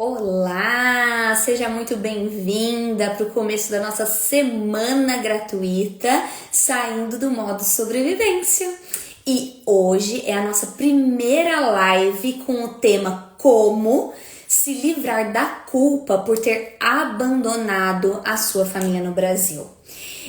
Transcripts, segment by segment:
Olá, seja muito bem-vinda para o começo da nossa semana gratuita, saindo do modo sobrevivência. E hoje é a nossa primeira live com o tema Como se livrar da culpa por ter abandonado a sua família no Brasil.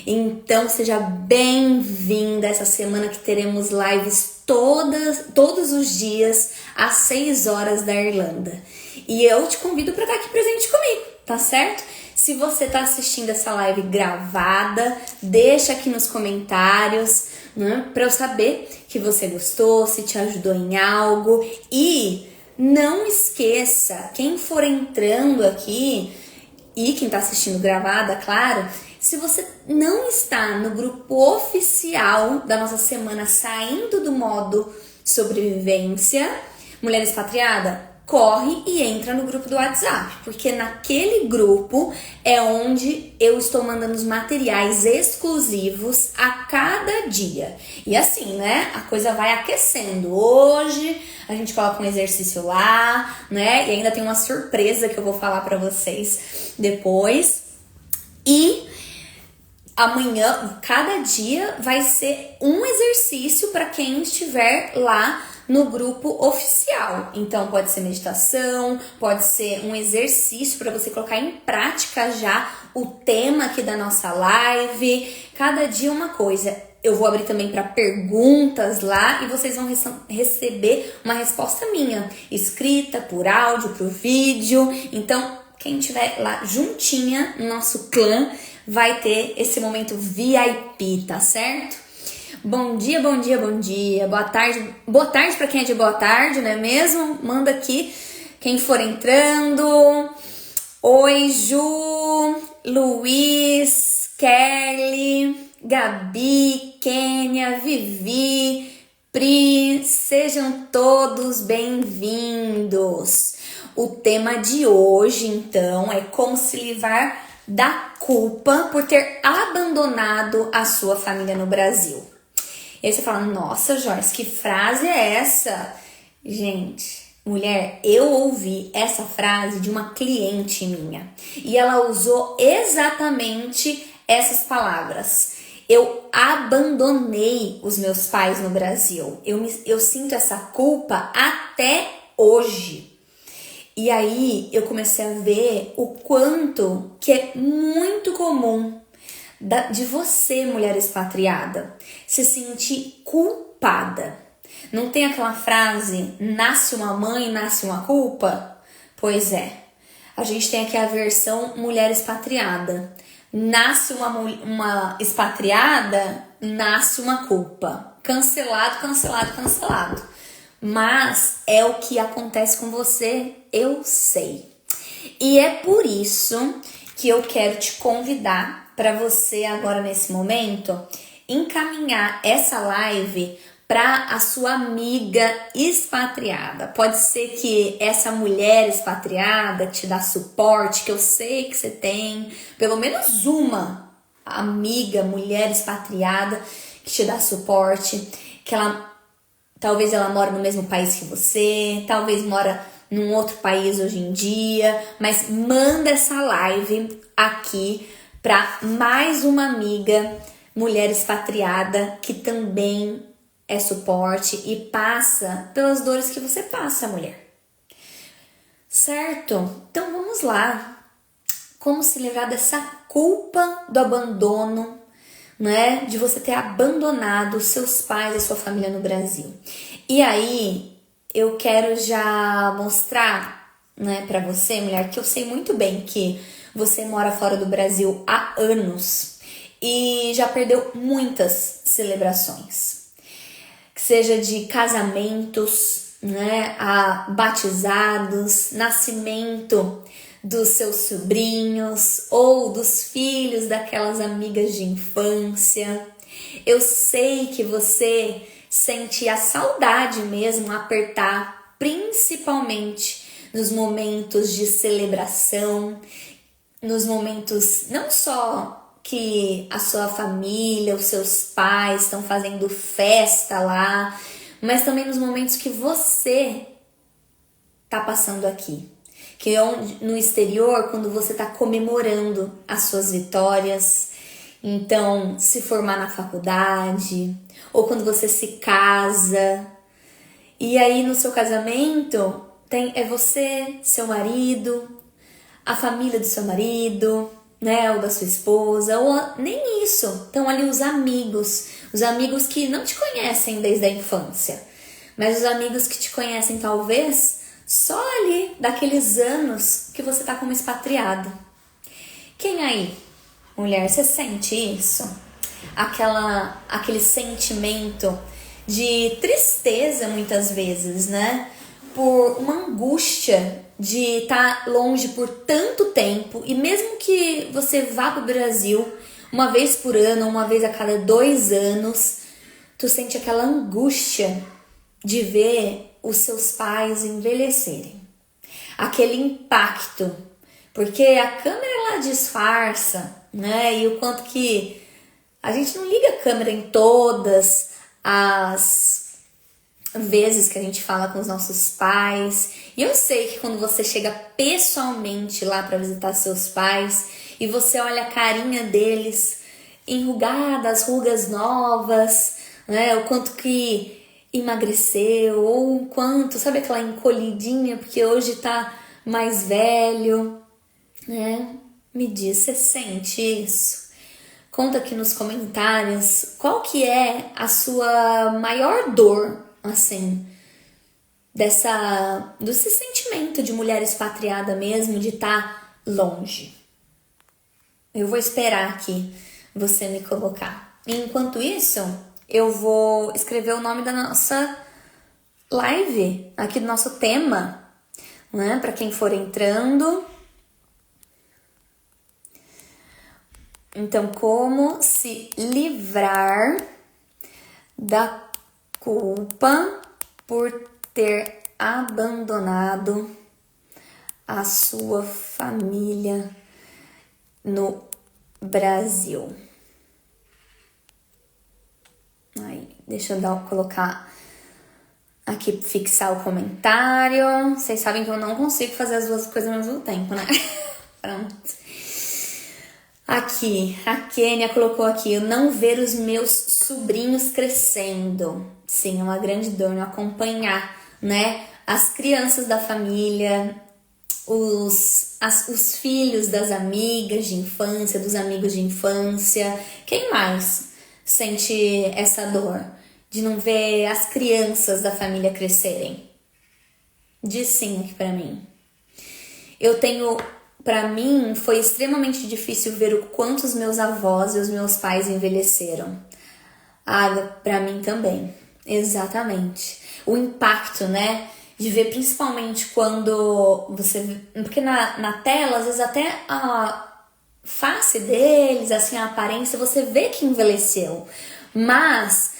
Então seja bem-vinda essa semana que teremos lives todos os dias às 6 horas da Irlanda. E eu te convido para estar aqui presente comigo, tá certo? Se você está assistindo essa live gravada, deixa aqui nos comentários, né, para eu saber que você gostou, se te ajudou em algo. E não esqueça, quem for entrando aqui e quem está assistindo gravada, claro, se você não está no grupo oficial da nossa semana saindo do modo sobrevivência, Mulher Expatriada, corre e entra no grupo do WhatsApp, porque naquele grupo é onde eu estou mandando os materiais exclusivos a cada dia. E assim, né, a coisa vai aquecendo. Hoje a gente coloca um exercício lá, né, e ainda tem uma surpresa que eu vou falar pra vocês depois. E amanhã, cada dia vai ser um exercício para quem estiver lá no grupo oficial. Então pode ser meditação, pode ser um exercício para você colocar em prática já o tema aqui da nossa live. Cada dia uma coisa. Eu vou abrir também para perguntas lá e vocês vão receber uma resposta minha, escrita, por áudio, por vídeo. Então, quem estiver lá juntinha no nosso clã vai ter esse momento VIP, tá certo? Bom dia, bom dia, bom dia. Boa tarde para quem é de boa tarde, não é mesmo? Manda aqui quem for entrando. Oi, Ju, Luiz, Kelly, Gabi, Kênia, Vivi, Pri, sejam todos bem-vindos. O tema de hoje, então, é como se livrar da culpa por ter abandonado a sua família no Brasil. E aí você fala, nossa, Joyce, que frase é essa? Gente, mulher, eu ouvi essa frase de uma cliente minha. E ela usou exatamente essas palavras. Eu abandonei os meus pais no Brasil. Eu sinto essa culpa até hoje. E aí eu comecei a ver o quanto que é muito comum de você, mulher expatriada, se sentir culpada. Não tem aquela frase, nasce uma mãe, nasce uma culpa? Pois é, a gente tem aqui a versão mulher expatriada. Nasce uma expatriada, nasce uma culpa. Cancelado, cancelado, cancelado. Mas é o que acontece com você, eu sei. E é por isso que eu quero te convidar para você agora nesse momento encaminhar essa live para a sua amiga expatriada. Pode ser que essa mulher expatriada te dá suporte, que eu sei que você tem pelo menos uma amiga, mulher expatriada que te dá suporte, que talvez ela mora no mesmo país que você, talvez mora num outro país hoje em dia, mas manda essa live aqui para mais uma amiga, mulher expatriada, que também é suporte e passa pelas dores que você passa, mulher. Certo? Então vamos lá. Como se livrar dessa culpa do abandono, né? De você ter abandonado os seus pais, a sua família no Brasil. E aí, eu quero já mostrar, né, para você, mulher, que eu sei muito bem que você mora fora do Brasil há anos e já perdeu muitas celebrações. Que seja de casamentos, né, a batizados, nascimento dos seus sobrinhos ou dos filhos daquelas amigas de infância. Eu sei que você sente a saudade mesmo apertar, principalmente nos momentos de celebração, nos momentos não só que a sua família, os seus pais estão fazendo festa lá, mas também nos momentos que você tá passando aqui. que é no exterior, quando você está comemorando as suas vitórias, então se formar na faculdade, ou quando você se casa, e aí no seu casamento é você, seu marido, a família do seu marido, né, ou da sua esposa, ou nem isso, estão ali os amigos que não te conhecem desde a infância, mas os amigos que te conhecem talvez só ali daqueles anos que você tá como expatriado. Quem aí, mulher, você sente isso? Aquele sentimento de tristeza muitas vezes, né? Por uma angústia de estar longe por tanto tempo, e mesmo que você vá para o Brasil uma vez por ano, uma vez a cada 2 anos, tu sente aquela angústia de ver os seus pais envelhecerem. Aquele impacto, porque a câmera ela disfarça, né? E o quanto que a gente não liga a câmera em todas as vezes que a gente fala com os nossos pais. E eu sei que quando você chega pessoalmente lá para visitar seus pais e você olha a carinha deles enrugada, as rugas novas, né? O quanto que emagreceu, ou o quanto, sabe aquela encolhidinha porque hoje tá mais velho, né? Me diz, você sente isso? Conta aqui nos comentários qual que é a sua maior dor, assim, desse sentimento de mulher expatriada mesmo, de estar longe. Eu vou esperar aqui você me colocar. Enquanto isso, eu vou escrever o nome da nossa live, aqui do nosso tema, né? Para quem for entrando. Então, como se livrar da culpa por ter abandonado a sua família no Brasil. Aí, deixa eu colocar aqui, fixar o comentário. Vocês sabem que eu não consigo fazer as duas coisas ao mesmo tempo, né? Pronto. Aqui, a Kênia colocou aqui, eu não ver os meus sobrinhos crescendo. Sim, é uma grande dor não acompanhar, né? As crianças da família, os filhos das amigas de infância, dos amigos de infância. Quem mais sente essa dor de não ver as crianças da família crescerem? Diz sim aqui pra mim. Pra mim, foi extremamente difícil ver o quanto os meus avós e os meus pais envelheceram. Pra mim também. Exatamente. O impacto, né? De ver principalmente quando você... Porque na tela, às vezes até a face deles, assim, a aparência, você vê que envelheceu. Mas,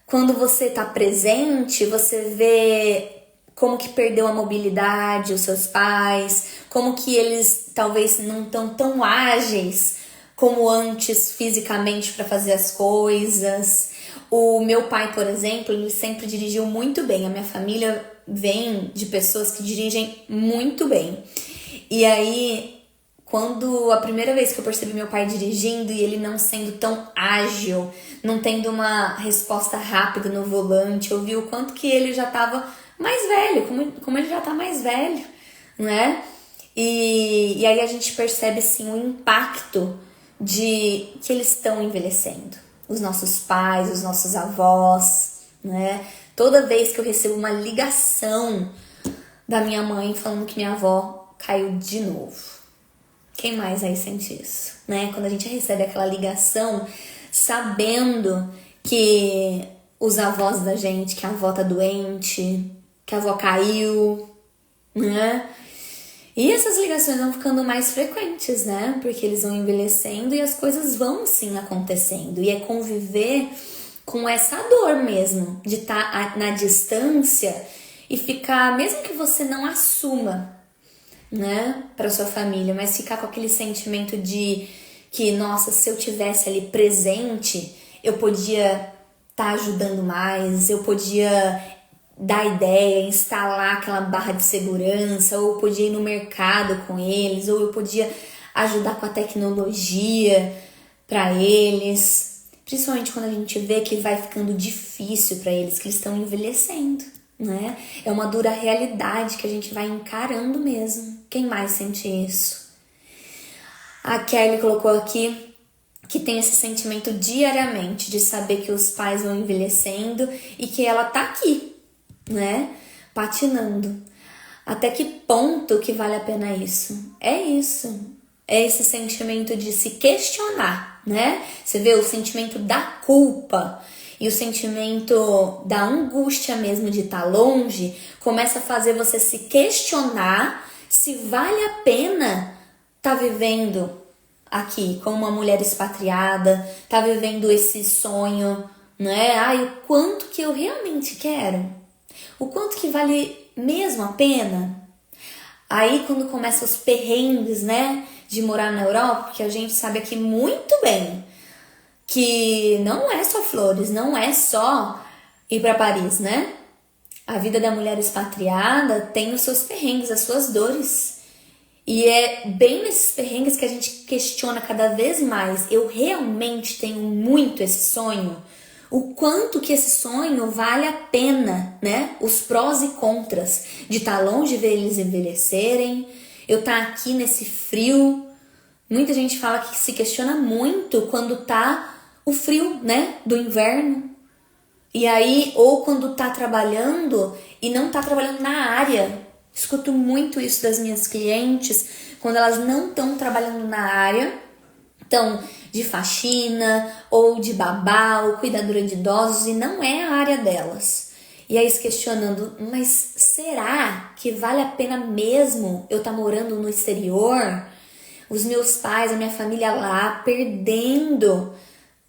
quando você tá presente, você vê como que perdeu a mobilidade, os seus pais, como que eles talvez não estão tão ágeis como antes fisicamente para fazer as coisas. O meu pai, por exemplo, ele sempre dirigiu muito bem. A minha família vem de pessoas que dirigem muito bem. E aí, quando a primeira vez que eu percebi meu pai dirigindo e ele não sendo tão ágil, não tendo uma resposta rápida no volante, eu vi o quanto que ele já estava mais velho, como ele já tá mais velho, né? E aí a gente percebe, sim, o impacto de que eles estão envelhecendo. Os nossos pais, os nossos avós, né? Toda vez que eu recebo uma ligação da minha mãe falando que minha avó caiu de novo. Quem mais aí sente isso, né? Quando a gente recebe aquela ligação sabendo que os avós da gente, que a avó tá doente, que a avó caiu, né? E essas ligações vão ficando mais frequentes, né? Porque eles vão envelhecendo e as coisas vão sim acontecendo. E é conviver com essa dor mesmo, de estar na distância e ficar, mesmo que você não assuma, né, para sua família, mas ficar com aquele sentimento de que, nossa, se eu tivesse ali presente, eu podia estar ajudando mais, eu podia dar ideia, instalar aquela barra de segurança, ou eu podia ir no mercado com eles, ou eu podia ajudar com a tecnologia para eles. Principalmente quando a gente vê que vai ficando difícil para eles, que eles estão envelhecendo, né? É uma dura realidade que a gente vai encarando mesmo. Quem mais sente isso? A Kelly colocou aqui que tem esse sentimento diariamente de saber que os pais vão envelhecendo e que ela tá aqui, né? Patinando. Até que ponto que vale a pena isso? É isso. É esse sentimento de se questionar, né? Você vê o sentimento da culpa e o sentimento da angústia mesmo de estar longe começa a fazer você se questionar se vale a pena estar vivendo aqui como uma mulher expatriada, estar vivendo esse sonho, né? Ai, o quanto que eu realmente quero? O quanto que vale mesmo a pena? Aí quando começam os perrengues, né, de morar na Europa, porque a gente sabe aqui muito bem que não é só flores, não é só ir para Paris, né? A vida da mulher expatriada tem os seus perrengues, as suas dores. E é bem nesses perrengues que a gente questiona cada vez mais. Eu realmente tenho muito esse sonho? O quanto que esse sonho vale a pena, né? Os prós e contras de estar longe de ver eles envelhecerem, eu estar aqui nesse frio. Muita gente fala que se questiona muito quando tá o frio, né? Do inverno. E aí, ou quando tá trabalhando e não tá trabalhando na área. Escuto muito isso das minhas clientes, quando elas não estão trabalhando na área, estão de faxina, ou de babá, ou cuidadora de idosos, e não é a área delas. E aí se questionando, mas será que vale a pena mesmo eu estar morando no exterior? Os meus pais, a minha família lá, perdendo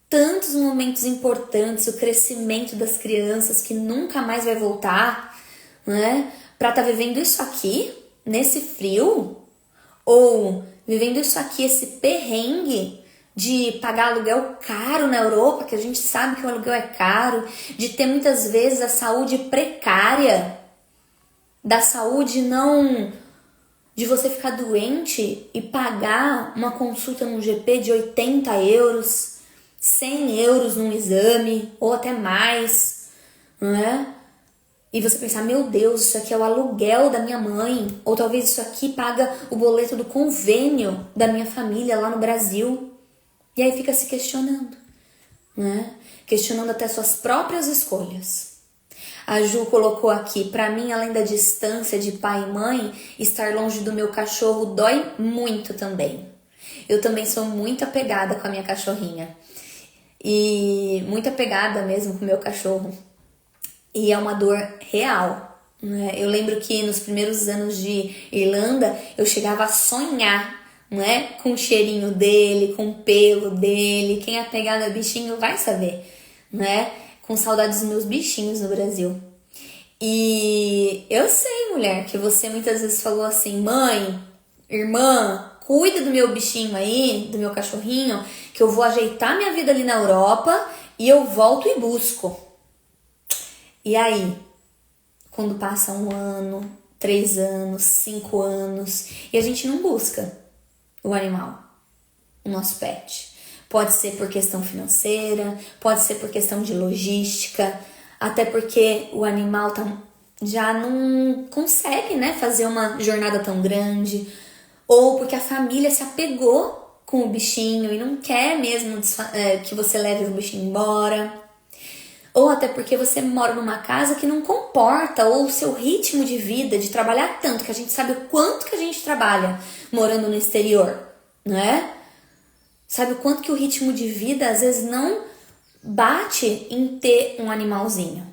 tantos momentos importantes, o crescimento das crianças que nunca mais vai voltar, né? Pra estar vivendo isso aqui, nesse frio, ou vivendo isso aqui, esse perrengue de pagar aluguel caro na Europa, que a gente sabe que o aluguel é caro, de ter muitas vezes a saúde precária, da saúde não... de você ficar doente e pagar uma consulta no GP de 80 euros, 100 euros num exame, ou até mais, não é? E você pensar, meu Deus, isso aqui é o aluguel da minha mãe, ou talvez isso aqui paga o boleto do convênio da minha família lá no Brasil. E aí fica se questionando, né? Questionando até suas próprias escolhas. A Ju colocou aqui, pra mim, além da distância de pai e mãe, estar longe do meu cachorro dói muito também. Eu também sou muito apegada com a minha cachorrinha. E muito apegada mesmo com o meu cachorro. E é uma dor real, né? Eu lembro que nos primeiros anos de Irlanda, eu chegava a sonhar, né? Com o cheirinho dele, com o pelo dele. Quem é apegado a bichinho vai saber, né? Com saudades dos meus bichinhos no Brasil. E eu sei, mulher, que você muitas vezes falou assim, mãe, irmã, cuida do meu bichinho aí, do meu cachorrinho, que eu vou ajeitar minha vida ali na Europa e eu volto e busco. E aí, quando passa 1 ano, 3 anos, 5 anos, e a gente não busca o animal, o nosso pet. Pode ser por questão financeira, pode ser por questão de logística, até porque o animal já não consegue, né, fazer uma jornada tão grande, ou porque a família se apegou com o bichinho e não quer mesmo que você leve o bichinho embora. Ou até porque você mora numa casa que não comporta, ou o seu ritmo de vida, de trabalhar tanto, que a gente sabe o quanto que a gente trabalha morando no exterior, né? Sabe o quanto que o ritmo de vida às vezes não bate em ter um animalzinho.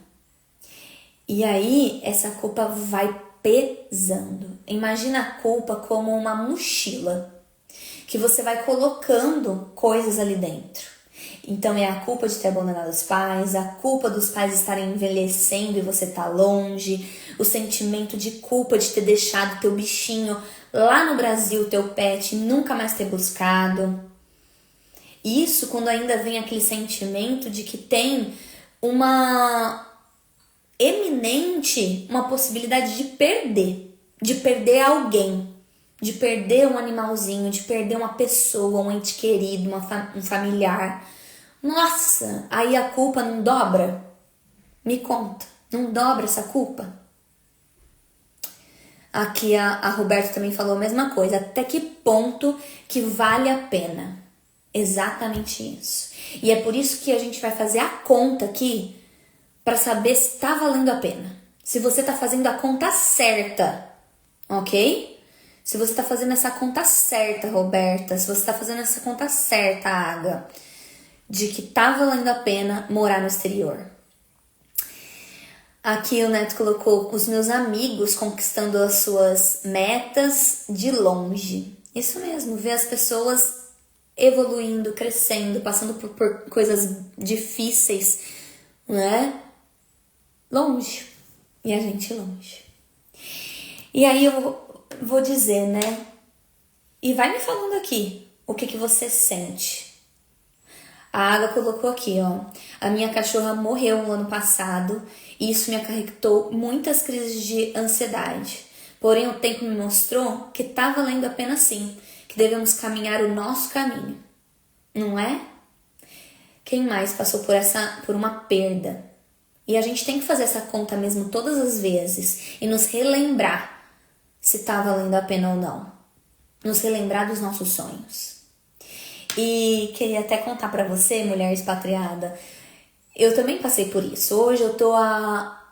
E aí essa culpa vai pesando. Imagina a culpa como uma mochila, que você vai colocando coisas ali dentro. Então é a culpa de ter abandonado os pais, a culpa dos pais estarem envelhecendo e você tá longe, o sentimento de culpa de ter deixado teu bichinho lá no Brasil, teu pet, e nunca mais ter buscado. Isso quando ainda vem aquele sentimento de que tem uma eminente uma possibilidade de perder alguém, de perder um animalzinho, de perder uma pessoa, um ente querido, um familiar. Nossa, aí a culpa não dobra? Me conta, não dobra essa culpa? Aqui a Roberta também falou a mesma coisa. Até que ponto que vale a pena? Exatamente isso. E é por isso que a gente vai fazer a conta aqui para saber se está valendo a pena. Se você está fazendo a conta certa, ok? Se você está fazendo essa conta certa, Roberta, se você está fazendo essa conta certa, Aga, de que tá valendo a pena morar no exterior. Aqui o Neto colocou os meus amigos conquistando as suas metas de longe. Isso mesmo, ver as pessoas evoluindo, crescendo, passando por coisas difíceis, né? Longe. E a gente longe. E aí eu vou dizer, né? E vai me falando aqui o que você sente. A Água colocou aqui, ó. A minha cachorra morreu no ano passado e isso me acarretou muitas crises de ansiedade. Porém, o tempo me mostrou que tá valendo a pena sim, que devemos caminhar o nosso caminho. Não é? Quem mais passou por uma perda? E a gente tem que fazer essa conta mesmo todas as vezes e nos relembrar se tá valendo a pena ou não. Nos relembrar dos nossos sonhos. E queria até contar pra você, mulher expatriada, eu também passei por isso. Hoje eu tô há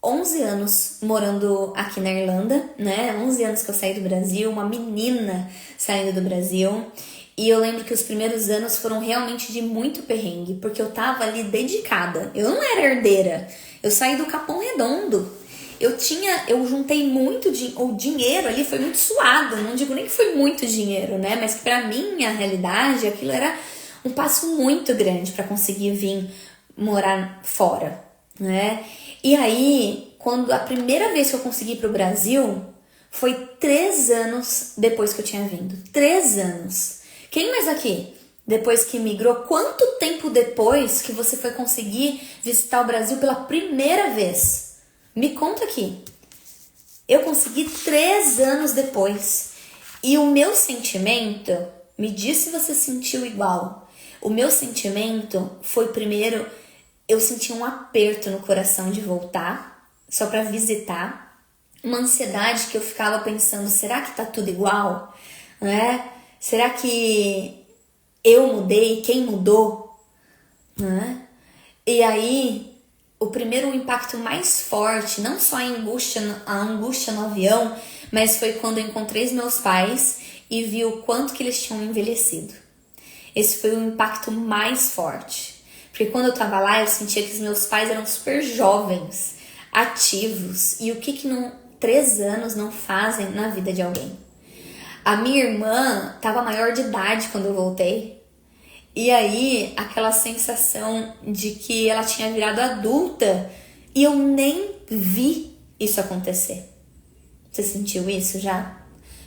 11 anos morando aqui na Irlanda, né? 11 anos que eu saí do Brasil, uma menina saindo do Brasil. E eu lembro que os primeiros anos foram realmente de muito perrengue, porque eu tava ali dedicada. Eu não era herdeira. Eu saí do Capão Redondo. Eu juntei muito o dinheiro ali, foi muito suado. Não digo nem que foi muito dinheiro, né? Mas que pra minha realidade, aquilo era um passo muito grande pra conseguir vir morar fora, né? E aí, quando a primeira vez que eu consegui ir pro Brasil, foi 3 anos depois que eu tinha vindo. 3 anos. Quem mais aqui, depois que migrou, quanto tempo depois que você foi conseguir visitar o Brasil pela primeira vez? Me conta aqui. Eu consegui 3 anos depois. E o meu sentimento, me diz se você sentiu igual. O meu sentimento foi, primeiro, eu senti um aperto no coração de voltar, só pra visitar. Uma ansiedade que eu ficava pensando, será que tá tudo igual? Né? Será que eu mudei? Quem mudou? Né? E aí, o primeiro impacto mais forte, não só a angústia no avião, mas foi quando eu encontrei os meus pais e vi o quanto que eles tinham envelhecido. Esse foi o impacto mais forte. Porque quando eu tava lá, eu sentia que os meus pais eram super jovens, ativos. E o que 3 anos não fazem na vida de alguém? A minha irmã tava maior de idade quando eu voltei. E aí, aquela sensação de que ela tinha virado adulta e eu nem vi isso acontecer. Você sentiu isso já?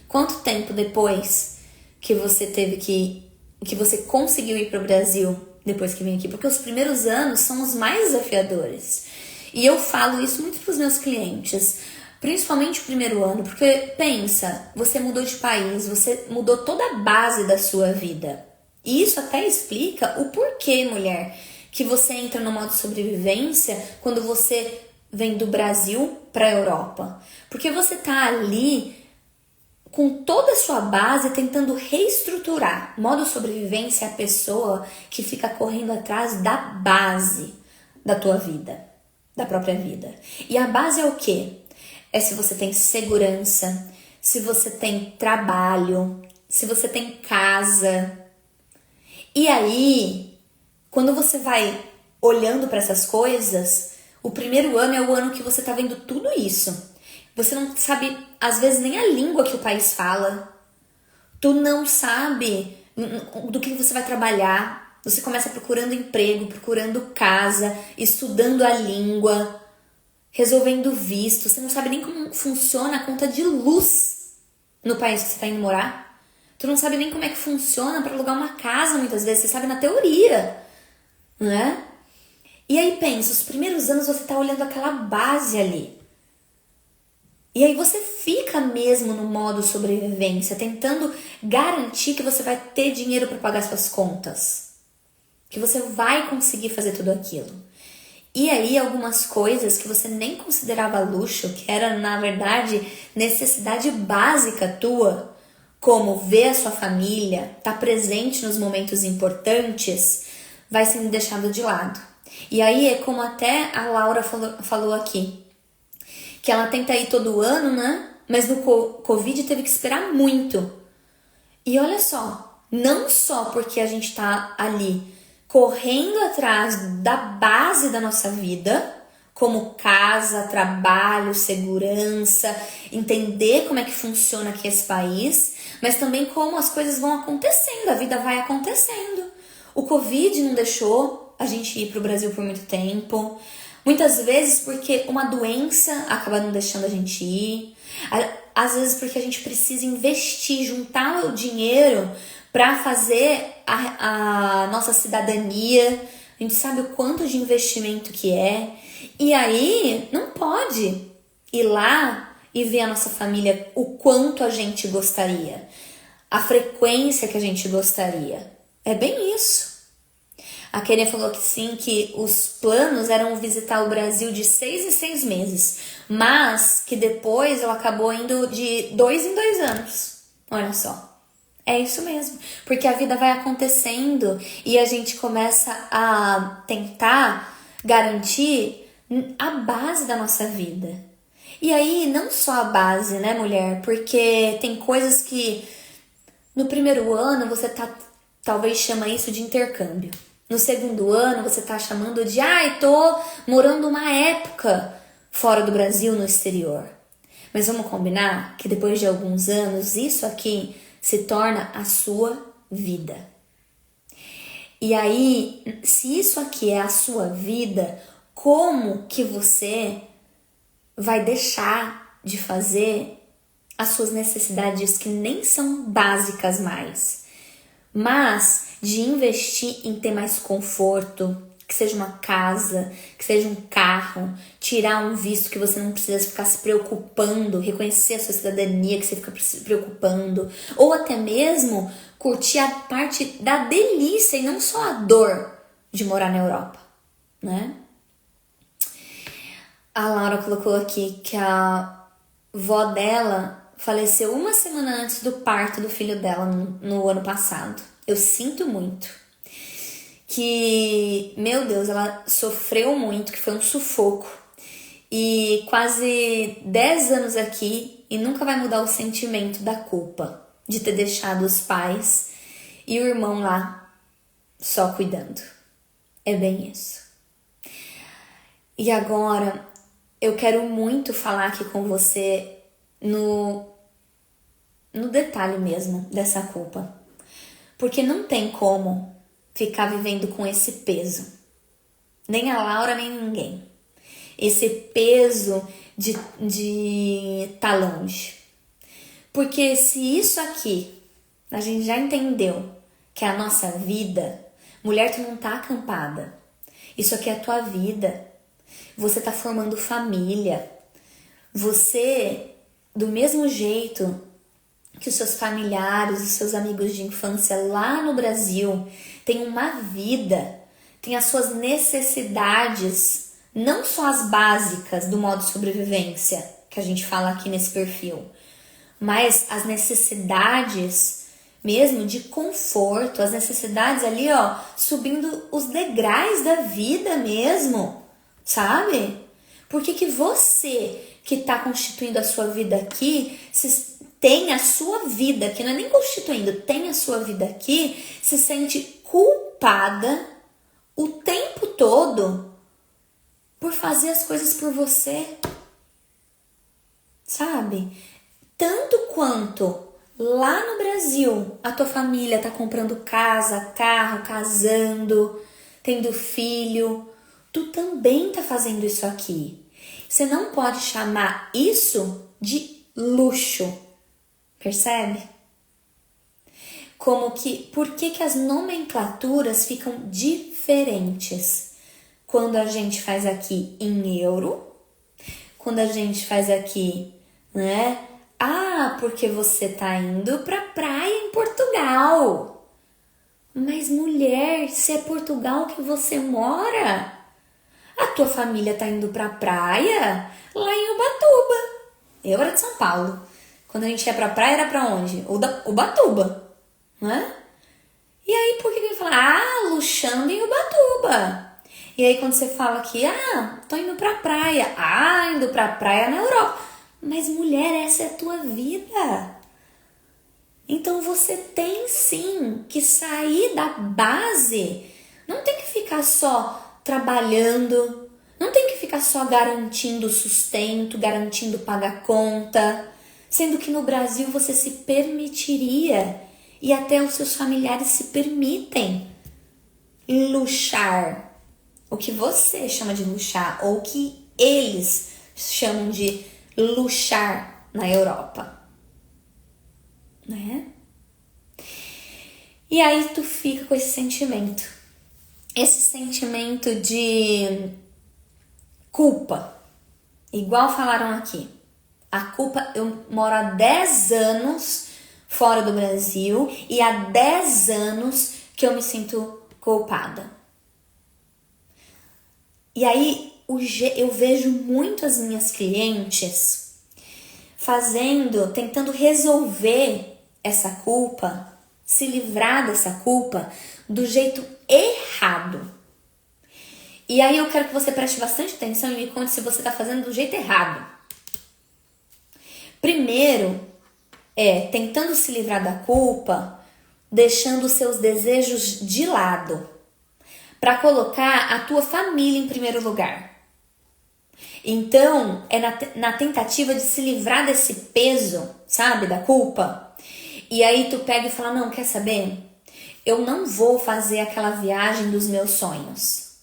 Quanto tempo depois que você que você conseguiu ir para o Brasil depois que vim aqui? Porque os primeiros anos são os mais desafiadores. E eu falo isso muito para os meus clientes, principalmente o primeiro ano, porque pensa, você mudou de país, você mudou toda a base da sua vida. E isso até explica o porquê, mulher, que você entra no modo sobrevivência quando você vem do Brasil para a Europa. Porque você tá ali com toda a sua base tentando reestruturar. Modo sobrevivência é a pessoa que fica correndo atrás da base da tua vida, da própria vida. E a base é o quê? É se você tem segurança, se você tem trabalho, se você tem casa. E aí, quando você vai olhando para essas coisas, o primeiro ano é o ano que você tá vendo tudo isso. Você não sabe, às vezes, nem a língua que o país fala. Tu não sabe do que você vai trabalhar. Você começa procurando emprego, procurando casa, estudando a língua, resolvendo visto. Você não sabe nem como funciona a conta de luz no país que você tá indo morar. Tu não sabe nem como é que funciona para alugar uma casa muitas vezes. Você sabe na teoria, né? E aí pensa, os primeiros anos você tá olhando aquela base ali. E aí você fica mesmo no modo sobrevivência, tentando garantir que você vai ter dinheiro para pagar suas contas. Que você vai conseguir fazer tudo aquilo. E aí algumas coisas que você nem considerava luxo, que era na verdade necessidade básica tua, como ver a sua família, estar presente nos momentos importantes, vai sendo deixado de lado. E aí é como até a Laura falou aqui, que ela tenta ir todo ano, né? Mas no Covid teve que esperar muito. E olha só, não só porque a gente tá ali correndo atrás da base da nossa vida, como casa, trabalho, segurança, entender como é que funciona aqui esse país, mas também como as coisas vão acontecendo, a vida vai acontecendo. O Covid não deixou a gente ir pro Brasil por muito tempo, muitas vezes porque uma doença acaba não deixando a gente ir, às vezes porque a gente precisa investir, juntar o dinheiro para fazer a nossa cidadania. A gente sabe o quanto de investimento que é. E aí não pode ir lá e ver a nossa família o quanto a gente gostaria, a frequência que a gente gostaria. É bem isso. A Kenia falou que sim, que os planos eram visitar o Brasil de 6 em 6 meses, mas que depois ela acabou indo de 2 em 2 anos. Olha só. É isso mesmo, porque a vida vai acontecendo e a gente começa a tentar garantir a base da nossa vida. E aí, não só a base, né, mulher? Porque tem coisas que no primeiro ano você talvez chama isso de intercâmbio. No segundo ano você tá chamando de, tô morando uma época fora do Brasil, no exterior. Mas vamos combinar que depois de alguns anos, isso aqui se torna a sua vida. E aí, se isso aqui é a sua vida, como que você vai deixar de fazer as suas necessidades que nem são básicas mais, mas de investir em ter mais conforto, que seja uma casa, que seja um carro, tirar um visto que você não precisa ficar se preocupando, reconhecer a sua cidadania que você fica se preocupando, ou até mesmo curtir a parte da delícia e não só a dor de morar na Europa, né? A Laura colocou aqui que a vó dela faleceu 1 semana antes do parto do filho dela no ano passado. Eu sinto muito. Que, meu Deus, ela sofreu muito, que foi um sufoco. E quase 10 anos aqui e nunca vai mudar o sentimento da culpa de ter deixado os pais e o irmão lá só cuidando. É bem isso. E agora eu quero muito falar aqui com você no detalhe mesmo dessa culpa. Porque não tem como ficar vivendo com esse peso. Nem a Laura, nem ninguém. Esse peso de tá longe. Porque se isso aqui, a gente já entendeu que é a nossa vida, mulher, tu não tá acampada. Isso aqui é a tua vida. Você tá formando família. Você, do mesmo jeito que os seus familiares, os seus amigos de infância lá no Brasil têm uma vida, têm as suas necessidades, não só as básicas do modo sobrevivência, que a gente fala aqui nesse perfil, mas as necessidades mesmo de conforto, as necessidades ali, subindo os degraus da vida mesmo, sabe? Por que você que tá constituindo a sua vida aqui, tem a sua vida, que não é nem constituindo, tem a sua vida aqui, se sente culpada o tempo todo por fazer as coisas por você, sabe? Tanto quanto lá no Brasil a tua família tá comprando casa, carro, casando, tendo filho, tu também tá fazendo isso aqui. Você não pode chamar isso de luxo. Percebe? Como que, por que as nomenclaturas ficam diferentes? quando a gente faz aqui em euro, quando a gente faz aqui, né? Ah, porque você tá indo pra praia em Portugal. Mas mulher, se é Portugal que você mora, a tua família tá indo pra praia lá em Ubatuba. Eu era de São Paulo. Quando a gente ia pra praia, era pra onde? Ubatuba, né? E aí, por que ele fala? Ah, luxando em Ubatuba. E aí, quando você fala que, tô indo pra praia. Ah, indo pra praia na Europa. Mas, mulher, essa é a tua vida. Então, você tem, sim, que sair da base. Não tem que ficar só trabalhando. Não tem que ficar só garantindo sustento, garantindo pagar conta. Sendo que no Brasil você se permitiria, e até os seus familiares se permitem, luxar. O que você chama de luxar, ou o que eles chamam de luxar na Europa, né? E aí tu fica com esse sentimento de culpa, igual falaram aqui. A culpa, eu moro há 10 anos fora do Brasil e há 10 anos que eu me sinto culpada. E aí eu vejo muito as minhas clientes tentando resolver essa culpa, se livrar dessa culpa do jeito errado. E aí eu quero que você preste bastante atenção e me conte se você está fazendo do jeito errado. Primeiro, tentando se livrar da culpa, deixando os seus desejos de lado, para colocar a tua família em primeiro lugar. Então, é na tentativa de se livrar desse peso, sabe, da culpa. E aí tu pega e fala, não, quer saber? Eu não vou fazer aquela viagem dos meus sonhos.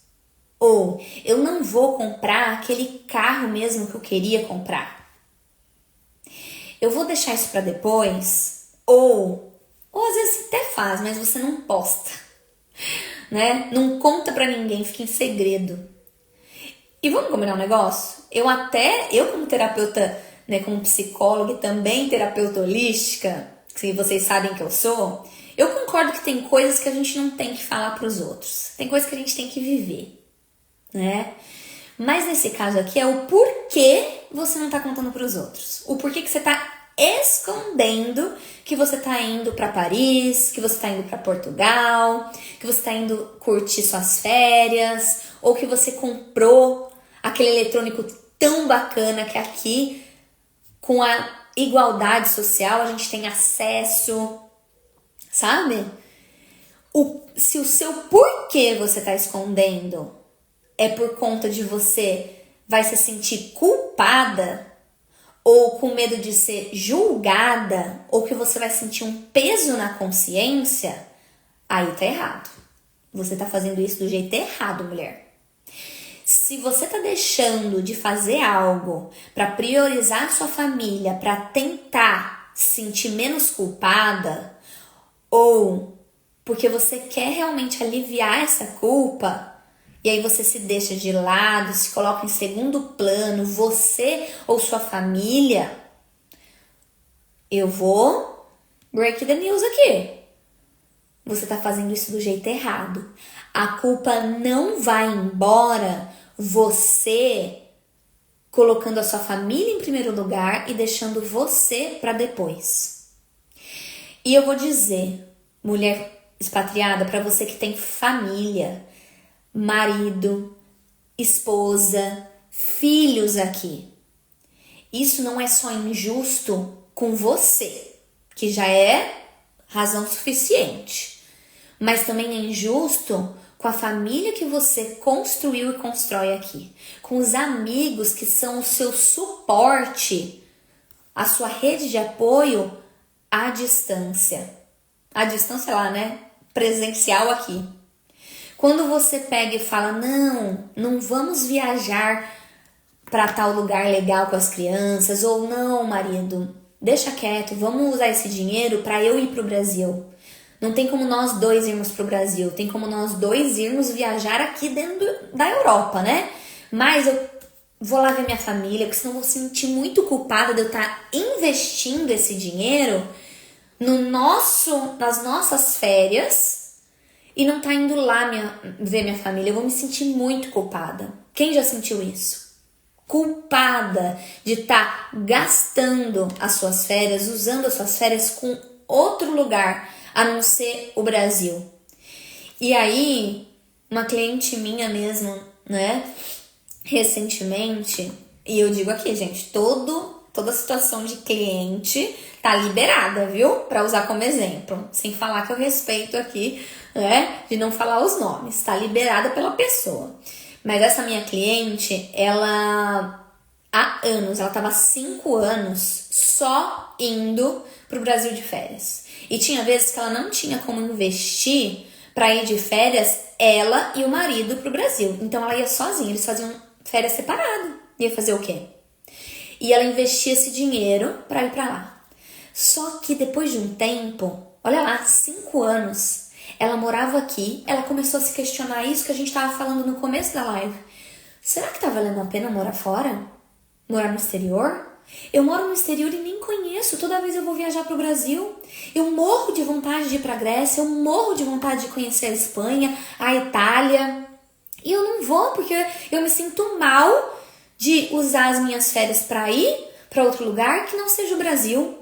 Ou, eu não vou comprar aquele carro mesmo que eu queria comprar. Eu vou deixar isso para depois, ou às vezes até faz, mas você não posta, né? Não conta para ninguém, fica em segredo. E vamos combinar um negócio? Eu como terapeuta, né, como psicóloga e também terapeuta holística, que vocês sabem que eu sou, eu concordo que tem coisas que a gente não tem que falar para os outros. Tem coisas que a gente tem que viver, né? Mas nesse caso aqui é o porquê você não tá contando para os outros. O porquê que você tá escondendo que você tá indo para Paris, que você tá indo para Portugal, que você tá indo curtir suas férias, ou que você comprou aquele eletrônico tão bacana que aqui, com a igualdade social, a gente tem acesso, sabe? Se o seu porquê você tá escondendo é por conta de você vai se sentir culpada, ou com medo de ser julgada, ou que você vai sentir um peso na consciência, aí tá errado. Você tá fazendo isso do jeito errado, mulher. Se você tá deixando de fazer algo para priorizar sua família, para tentar se sentir menos culpada, ou porque você quer realmente aliviar essa culpa, e aí você se deixa de lado, se coloca em segundo plano, você ou sua família, eu vou break the news aqui. Você tá fazendo isso do jeito errado. A culpa não vai embora você colocando a sua família em primeiro lugar e deixando você para depois. E eu vou dizer, mulher expatriada, para você que tem família, marido, esposa, filhos aqui. Isso não é só injusto com você, que já é razão suficiente, mas também é injusto com a família que você construiu e constrói aqui, com os amigos que são o seu suporte, a sua rede de apoio à distância. À distância lá, né? Presencial aqui. Quando você pega e fala, não vamos viajar para tal lugar legal com as crianças, ou não, marido, deixa quieto, vamos usar esse dinheiro para eu ir pro Brasil. Não tem como nós dois irmos pro Brasil, tem como nós dois irmos viajar aqui dentro da Europa, né? Mas eu vou lá ver minha família, porque senão eu vou sentir muito culpada de eu estar investindo esse dinheiro nas nossas férias e não tá indo lá ver minha família. Eu vou me sentir muito culpada. Quem já sentiu isso? Culpada de estar gastando as suas férias, usando as suas férias com outro lugar, a não ser o Brasil. E aí, uma cliente minha mesmo, né, recentemente, e eu digo aqui, gente, toda situação de cliente tá liberada, viu? Pra usar como exemplo. Sem falar que eu respeito aqui, né, de não falar os nomes. Tá liberada pela pessoa. Mas essa minha cliente, ela há anos, ela tava 5 anos só indo pro Brasil de férias. E tinha vezes que ela não tinha como investir pra ir de férias, ela e o marido pro Brasil. Então ela ia sozinha, eles faziam férias separado. Ia fazer o quê? E ela investia esse dinheiro pra ir pra lá. Só que depois de um tempo, olha lá, 5 anos, ela morava aqui, ela começou a se questionar isso que a gente tava falando no começo da live. Será que tá valendo a pena morar fora? Morar no exterior? Eu moro no exterior e nem conheço. Toda vez eu vou viajar pro Brasil. Eu morro de vontade de ir pra Grécia, eu morro de vontade de conhecer a Espanha, a Itália. E eu não vou porque eu me sinto mal de usar as minhas férias pra ir pra outro lugar que não seja o Brasil.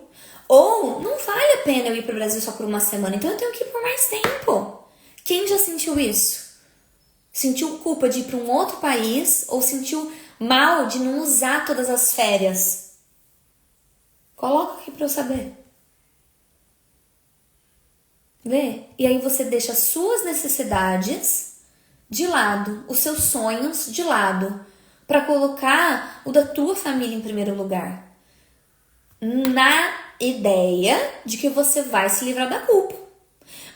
Ou não vale a pena eu ir pro Brasil só por uma semana, então eu tenho que ir por mais tempo. Quem já sentiu isso? Sentiu culpa de ir pra um outro país ou sentiu mal de não usar todas as férias? Coloca aqui pra eu saber. Vê? E aí você deixa as suas necessidades de lado, os seus sonhos de lado, pra colocar o da tua família em primeiro lugar. Na ideia de que você vai se livrar da culpa.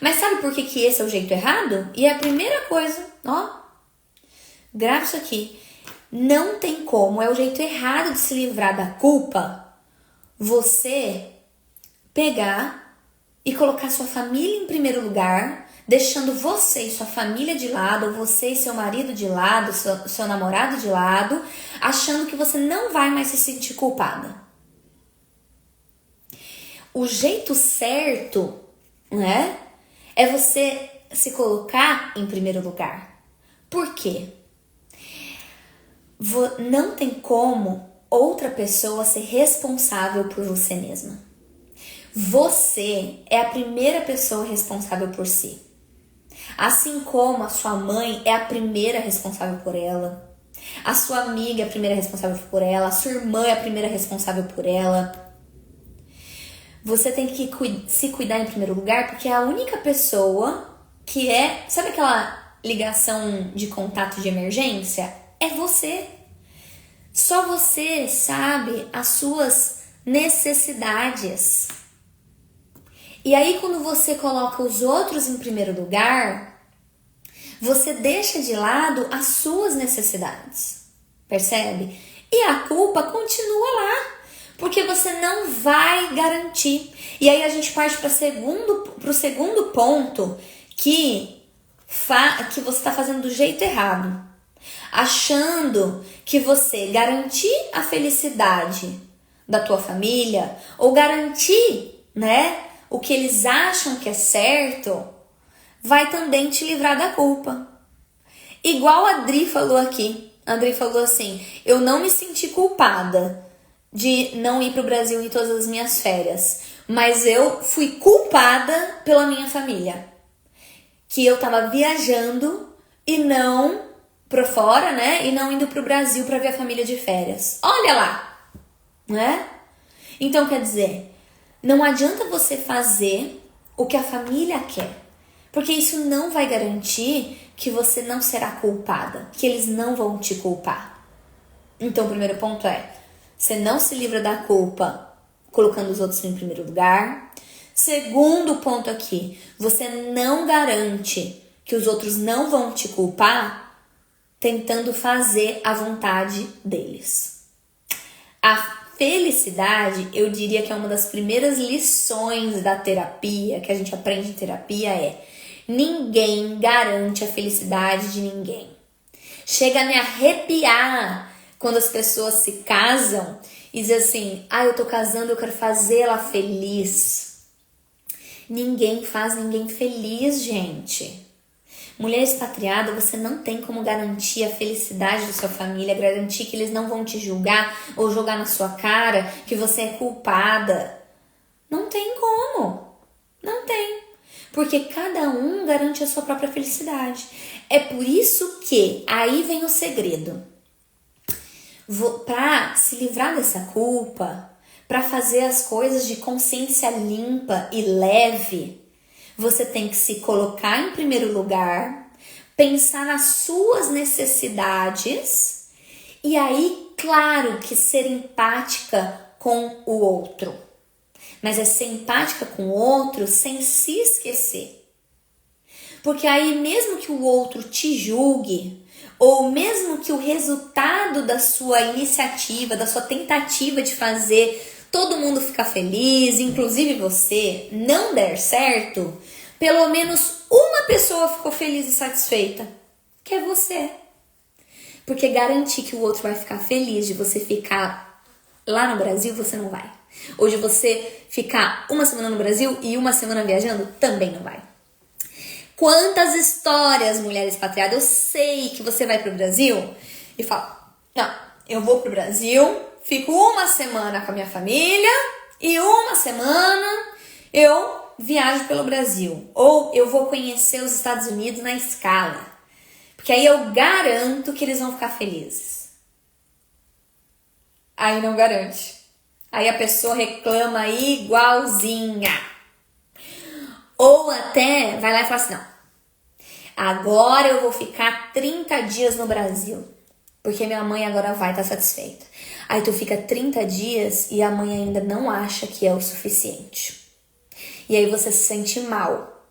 Mas sabe por que esse é o jeito errado? E é a primeira coisa, ó, grava isso aqui. Não tem como, é o jeito errado de se livrar da culpa, você pegar e colocar sua família em primeiro lugar, deixando você e sua família de lado, você e seu marido de lado, seu namorado de lado, achando que você não vai mais se sentir culpada. O jeito certo, né, é você se colocar em primeiro lugar. Por quê? Não tem como outra pessoa ser responsável por você mesma. Você é a primeira pessoa responsável por si. Assim como a sua mãe é a primeira responsável por ela, a sua amiga é a primeira responsável por ela, a sua irmã é a primeira responsável por ela. Você tem que se cuidar em primeiro lugar, porque é a única pessoa que é... Sabe aquela ligação de contato de emergência? É você. Só você sabe as suas necessidades. E aí, quando você coloca os outros em primeiro lugar, você deixa de lado as suas necessidades. Percebe? E a culpa continua lá, porque você não vai garantir. E aí a gente parte para o segundo ponto que você está fazendo do jeito errado. Achando que você garantir a felicidade da tua família ou garantir, né, o que eles acham que é certo, vai também te livrar da culpa. Igual a Adri falou aqui. A Adri falou assim: eu não me senti culpada de não ir pro Brasil em todas as minhas férias, mas eu fui culpada pela minha família. Que eu tava viajando e não pra fora, né? E não indo pro Brasil pra ver a família de férias. Olha lá, né? Então, quer dizer, não adianta você fazer o que a família quer, porque isso não vai garantir que você não será culpada, que eles não vão te culpar. Então, o primeiro ponto é: você não se livra da culpa colocando os outros em primeiro lugar. Segundo ponto aqui, você não garante que os outros não vão te culpar tentando fazer a vontade deles. A felicidade, eu diria que é uma das primeiras lições da terapia, que a gente aprende em terapia ninguém garante a felicidade de ninguém. Chega a me arrepiar quando as pessoas se casam e dizem assim, eu tô casando, eu quero fazer ela feliz. Ninguém faz ninguém feliz, gente. Mulher expatriada, você não tem como garantir a felicidade da sua família, garantir que eles não vão te julgar ou jogar na sua cara que você é culpada. Não tem como. Não tem. Porque cada um garante a sua própria felicidade. É por isso que aí vem o segredo. Para se livrar dessa culpa, para fazer as coisas de consciência limpa e leve, você tem que se colocar em primeiro lugar, pensar nas suas necessidades e aí, claro, que ser empática com o outro. Mas é ser empática com o outro sem se esquecer. Porque aí mesmo que o outro te julgue, ou mesmo que o resultado da sua iniciativa, da sua tentativa de fazer todo mundo ficar feliz, inclusive você, não der certo, pelo menos uma pessoa ficou feliz e satisfeita, que é você. Porque garantir que o outro vai ficar feliz de você ficar lá no Brasil, você não vai. Ou de você ficar uma semana no Brasil e uma semana viajando, também não vai. Quantas histórias, mulher expatriada, eu sei que você vai pro Brasil e fala, não, eu vou pro Brasil, fico uma semana com a minha família e uma semana eu viajo pelo Brasil. Ou eu vou conhecer os Estados Unidos na escala. Porque aí eu garanto que eles vão ficar felizes. Aí não garante. Aí a pessoa reclama igualzinha. Ou até vai lá e fala assim, não, agora eu vou ficar 30 dias no Brasil, porque minha mãe agora vai estar satisfeita. Aí tu fica 30 dias e a mãe ainda não acha que é o suficiente. E aí você se sente mal,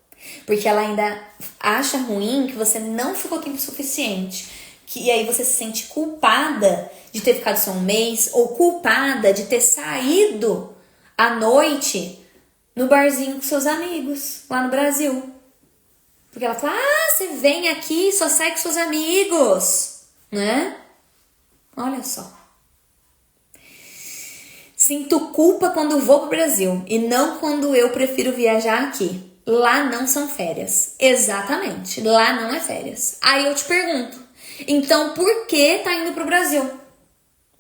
porque ela ainda acha ruim que você não ficou tempo suficiente. E aí você se sente culpada de ter ficado só um mês, ou culpada de ter saído à noite no barzinho com seus amigos, lá no Brasil. Porque ela fala, você vem aqui e só sai com seus amigos, né? Olha só. Sinto culpa quando vou pro Brasil e não quando eu prefiro viajar aqui. Lá não são férias. Exatamente, lá não é férias. Aí eu te pergunto, então por que tá indo pro Brasil?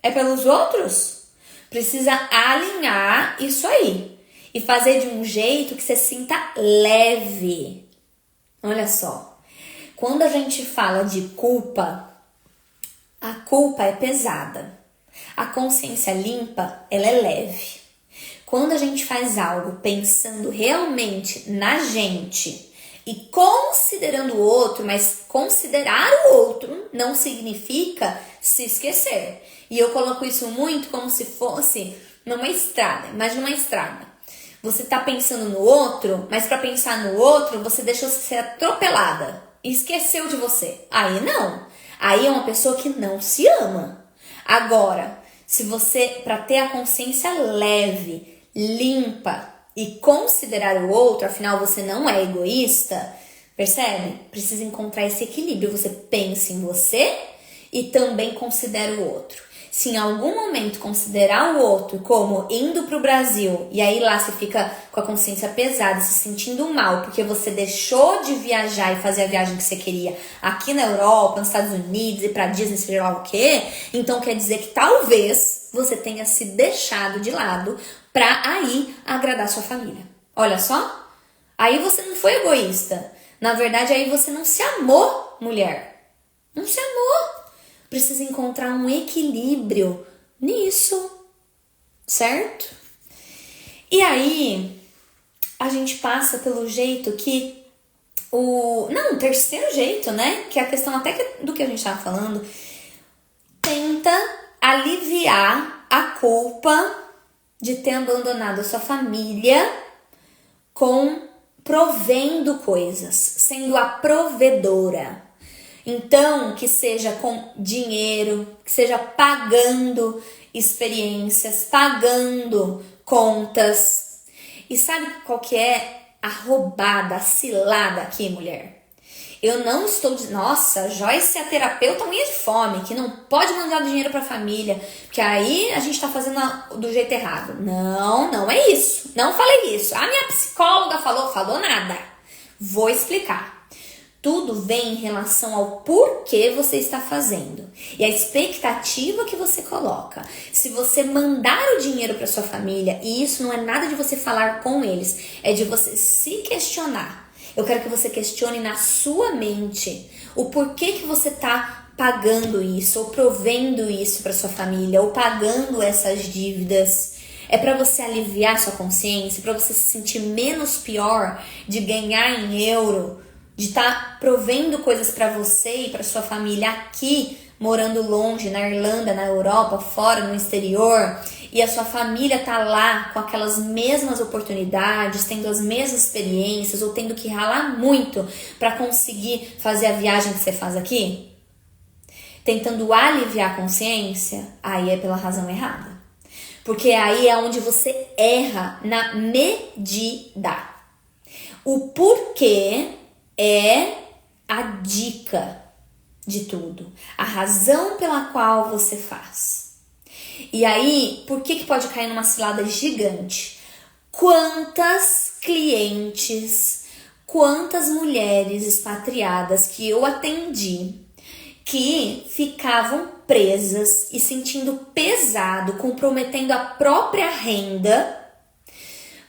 É pelos outros? Precisa alinhar isso aí e fazer de um jeito que você sinta leve. Olha só, quando a gente fala de culpa, a culpa é pesada. A consciência limpa, ela é leve. Quando a gente faz algo pensando realmente na gente e considerando o outro, mas considerar o outro não significa se esquecer. E eu coloco isso muito como se fosse numa estrada. Imagina uma estrada. Você tá pensando no outro, mas para pensar no outro, você deixou ser atropelada e esqueceu de você. Aí não. Aí é uma pessoa que não se ama. Agora, se você, para ter a consciência leve, limpa e considerar o outro, afinal você não é egoísta, percebe? Precisa encontrar esse equilíbrio. Você pensa em você e também considera o outro. Se em algum momento considerar o outro como indo pro Brasil e aí lá você fica com a consciência pesada, se sentindo mal porque você deixou de viajar e fazer a viagem que você queria aqui na Europa, nos Estados Unidos e pra Disney, seja lá o quê, então quer dizer que talvez você tenha se deixado de lado pra aí agradar sua família. Olha só, aí você não foi egoísta. Na verdade, aí você não se amou, mulher. Não se amou. Precisa encontrar um equilíbrio nisso, certo? E aí, a gente passa pelo jeito que o terceiro jeito, né? Que é a questão até do que a gente estava falando, tenta aliviar a culpa de ter abandonado a sua família provendo coisas, sendo a provedora. Então, que seja com dinheiro, que seja pagando experiências, pagando contas. E sabe qual que é a roubada, a cilada aqui, mulher? Eu não estou dizendo, nossa, Joyce é a terapeuta unha de fome, que não pode mandar dinheiro para a família, porque aí a gente está fazendo do jeito errado. Não, não é isso. Não falei isso. A minha psicóloga falou nada. Vou explicar. Tudo vem em relação ao porquê você está fazendo e a expectativa que você coloca. Se você mandar o dinheiro para sua família, e isso não é nada de você falar com eles, é de você se questionar. Eu quero que você questione na sua mente o porquê que você está pagando isso, ou provendo isso para sua família, ou pagando essas dívidas. É para você aliviar sua consciência, para você se sentir menos pior de ganhar em euro, de estar provendo coisas para você e para sua família aqui, morando longe, na Irlanda, na Europa, fora, no exterior, e a sua família tá lá com aquelas mesmas oportunidades, tendo as mesmas experiências, ou tendo que ralar muito para conseguir fazer a viagem que você faz aqui? Tentando aliviar a consciência, aí é pela razão errada. Porque aí é onde você erra na medida. O porquê é a dica de tudo, a razão pela qual você faz. E aí, por que pode cair numa cilada gigante? Quantas clientes, quantas mulheres expatriadas que eu atendi que ficavam presas e sentindo pesado, comprometendo a própria renda,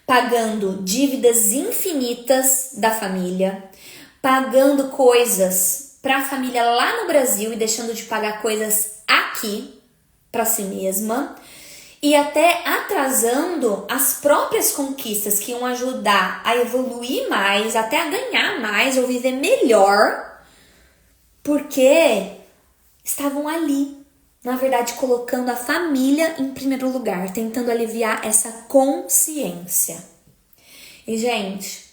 pagando dívidas infinitas da família, pagando coisas para a família lá no Brasil e deixando de pagar coisas aqui para si mesma, e até atrasando as próprias conquistas que iam ajudar a evoluir mais, até a ganhar mais ou viver melhor, porque estavam ali, na verdade, colocando a família em primeiro lugar, tentando aliviar essa consciência. E, gente,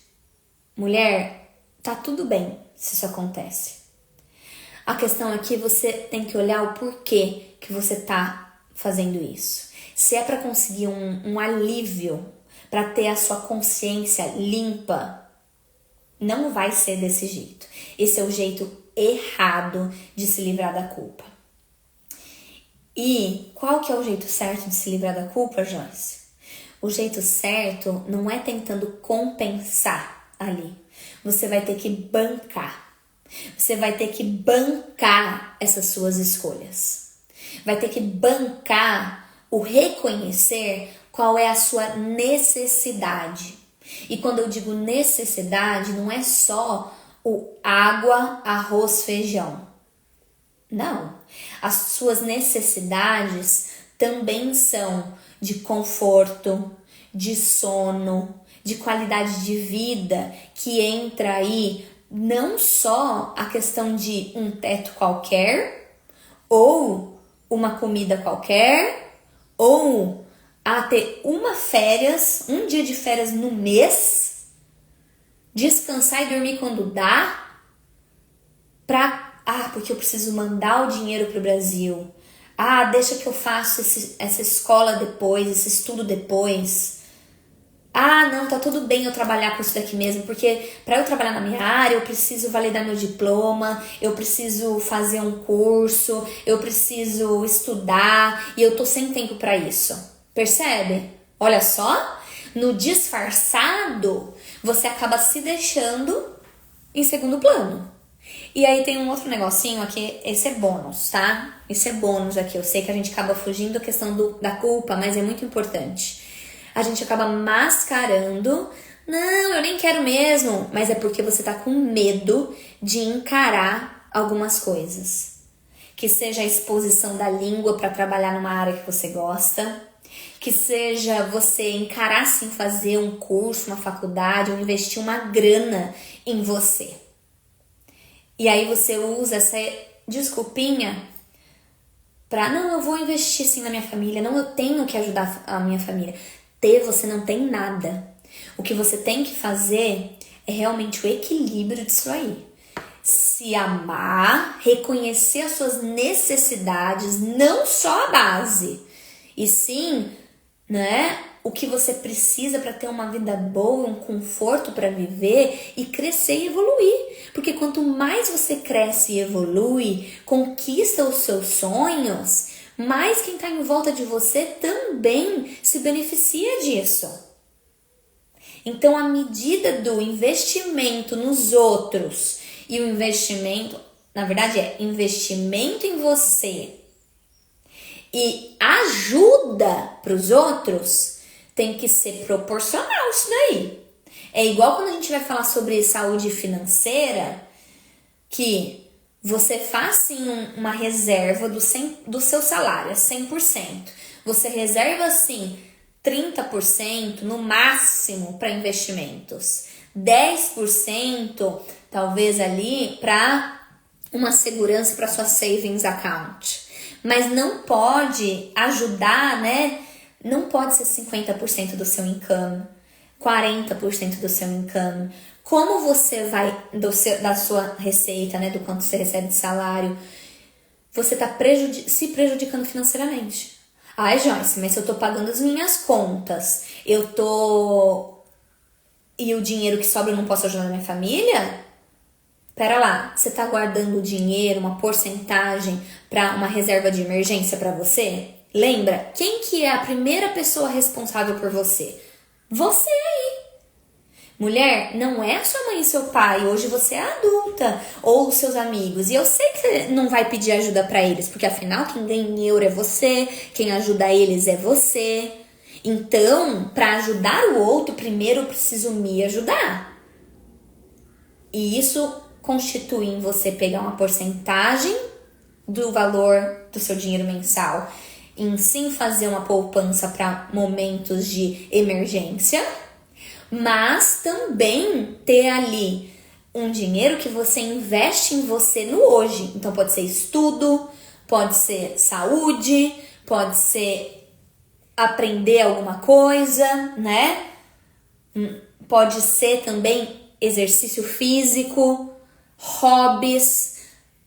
mulher, tá tudo bem se isso acontece. A questão é que você tem que olhar o porquê que você tá fazendo isso. Se é para conseguir um alívio, para ter a sua consciência limpa, não vai ser desse jeito. Esse é o jeito errado de se livrar da culpa. E qual que é o jeito certo de se livrar da culpa, Joyce? O jeito certo não é tentando compensar ali. Você vai ter que bancar. Você vai ter que bancar essas suas escolhas. Vai ter que bancar o reconhecer qual é a sua necessidade. E quando eu digo necessidade, não é só o água, arroz, feijão. Não. As suas necessidades também são de conforto, de sono, de qualidade de vida, que entra aí não só a questão de um teto qualquer, ou uma comida qualquer, ou a ter um dia de férias no mês, descansar e dormir quando dá, porque eu preciso mandar o dinheiro para o Brasil. Deixa que eu faço essa escola depois, esse estudo depois. Não, tá tudo bem eu trabalhar com isso daqui mesmo, porque para eu trabalhar na minha área, eu preciso validar meu diploma, eu preciso fazer um curso, eu preciso estudar, e eu tô sem tempo para isso. Percebe? Olha só, no disfarçado, você acaba se deixando em segundo plano. E aí tem um outro negocinho aqui, esse é bônus, tá? Esse é bônus aqui, eu sei que a gente acaba fugindo da questão da culpa, mas é muito importante. A gente acaba mascarando, não, eu nem quero mesmo, mas é porque você tá com medo de encarar algumas coisas. Que seja a exposição da língua para trabalhar numa área que você gosta, que seja você encarar sim fazer um curso, uma faculdade, ou investir uma grana em você. E aí você usa essa desculpinha pra, não, eu vou investir sim na minha família, não, eu tenho que ajudar a minha família. Você não tem nada. O que você tem que fazer é realmente o equilíbrio disso aí. Se amar, reconhecer as suas necessidades, não só a base. e sim, né, o que você precisa para ter uma vida boa, um conforto para viver e crescer e evoluir. Porque quanto mais você cresce e evolui, conquista os seus sonhos, mais quem está em volta de você também se beneficia disso. Então, a medida do investimento nos outros e o investimento, na verdade, é investimento em você e ajuda para os outros, tem que ser proporcional isso daí. É igual quando a gente vai falar sobre saúde financeira, que você faz sim uma reserva do seu salário, é 100%. Você reserva sim 30% no máximo para investimentos. 10% talvez ali para uma segurança para sua savings account. Mas não pode ajudar, né? Não pode ser 50% do seu income, 40% do seu income. Como você vai, da sua receita, né? Do quanto você recebe de salário, você está se prejudicando financeiramente. Ai, Joyce, mas se eu tô pagando as minhas contas, e o dinheiro que sobra eu não posso ajudar a minha família? Pera lá, você tá guardando dinheiro, uma porcentagem para uma reserva de emergência para você? Lembra, quem que é a primeira pessoa responsável por você? Você aí. Mulher, não é a sua mãe e seu pai, hoje você é adulta, ou os seus amigos. E eu sei que você não vai pedir ajuda para eles, porque afinal quem ganha em euro é você, quem ajuda eles é você. Então, para ajudar o outro, primeiro eu preciso me ajudar. E isso constitui em você pegar uma porcentagem do valor do seu dinheiro mensal, em sim fazer uma poupança para momentos de emergência, mas também ter ali um dinheiro que você investe em você no hoje. Então pode ser estudo, pode ser saúde, pode ser aprender alguma coisa, né? Pode ser também exercício físico, hobbies.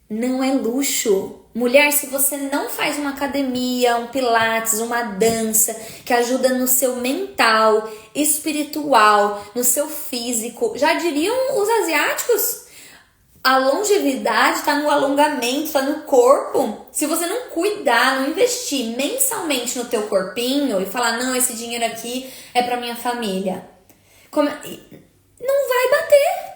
Não é luxo. Mulher, se você não faz uma academia, um pilates, uma dança que ajuda no seu mental, espiritual, no seu físico, já diriam os asiáticos, a longevidade está no alongamento, está no corpo. Se você não cuidar, não investir mensalmente no teu corpinho e falar, não, esse dinheiro aqui é para minha família, não vai bater.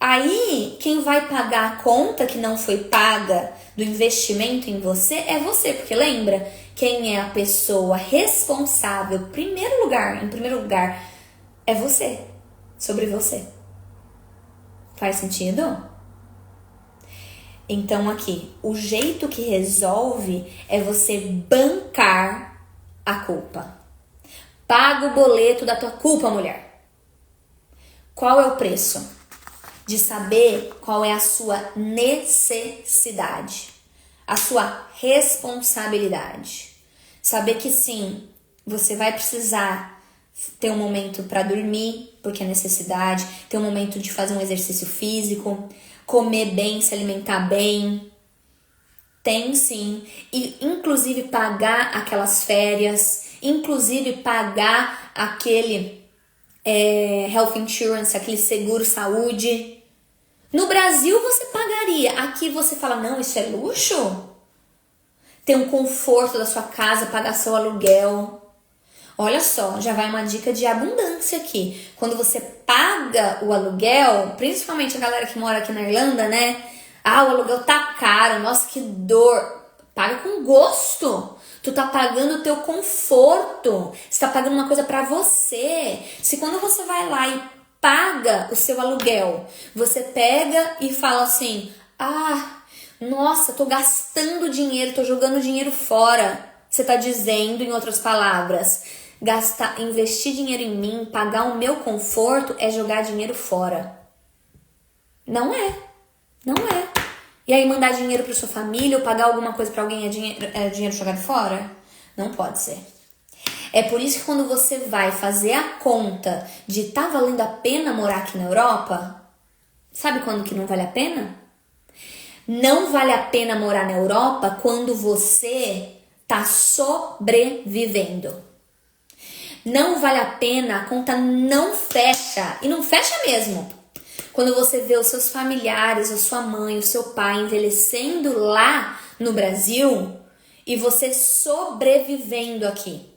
Aí, quem vai pagar a conta que não foi paga do investimento em você é você, porque lembra, quem é a pessoa responsável, em primeiro lugar, é você, sobre você. Faz sentido? Então aqui, o jeito que resolve é você bancar a culpa. Paga o boleto da tua culpa, mulher. Qual é o preço? De saber qual é a sua necessidade, a sua responsabilidade. Saber que sim, você vai precisar ter um momento para dormir, porque é necessidade, ter um momento de fazer um exercício físico, comer bem, se alimentar bem. Tem sim. E inclusive pagar aquelas férias, inclusive pagar aquele health insurance, aquele seguro saúde. No Brasil você pagaria, aqui você fala, não, isso é luxo? Ter um conforto da sua casa, pagar seu aluguel. Olha só, já vai uma dica de abundância aqui. Quando você paga o aluguel, principalmente a galera que mora aqui na Irlanda, né? Ah, o aluguel tá caro, nossa, que dor. Paga com gosto. Tu tá pagando o teu conforto. Você tá pagando uma coisa pra você. Se quando você vai lá e paga o seu aluguel, você pega e fala assim, ah, nossa, tô gastando dinheiro, tô jogando dinheiro fora. Você tá dizendo, em outras palavras, investir dinheiro em mim, pagar o meu conforto é jogar dinheiro fora. Não é. Não é. E aí mandar dinheiro para sua família ou pagar alguma coisa para alguém é dinheiro jogado fora? Não pode ser. É por isso que quando você vai fazer a conta de tá valendo a pena morar aqui na Europa, sabe quando que não vale a pena? Não vale a pena morar na Europa quando você tá sobrevivendo. Não vale a pena, a conta não fecha. E não fecha mesmo. Quando você vê os seus familiares, a sua mãe, o seu pai envelhecendo lá no Brasil e você sobrevivendo aqui.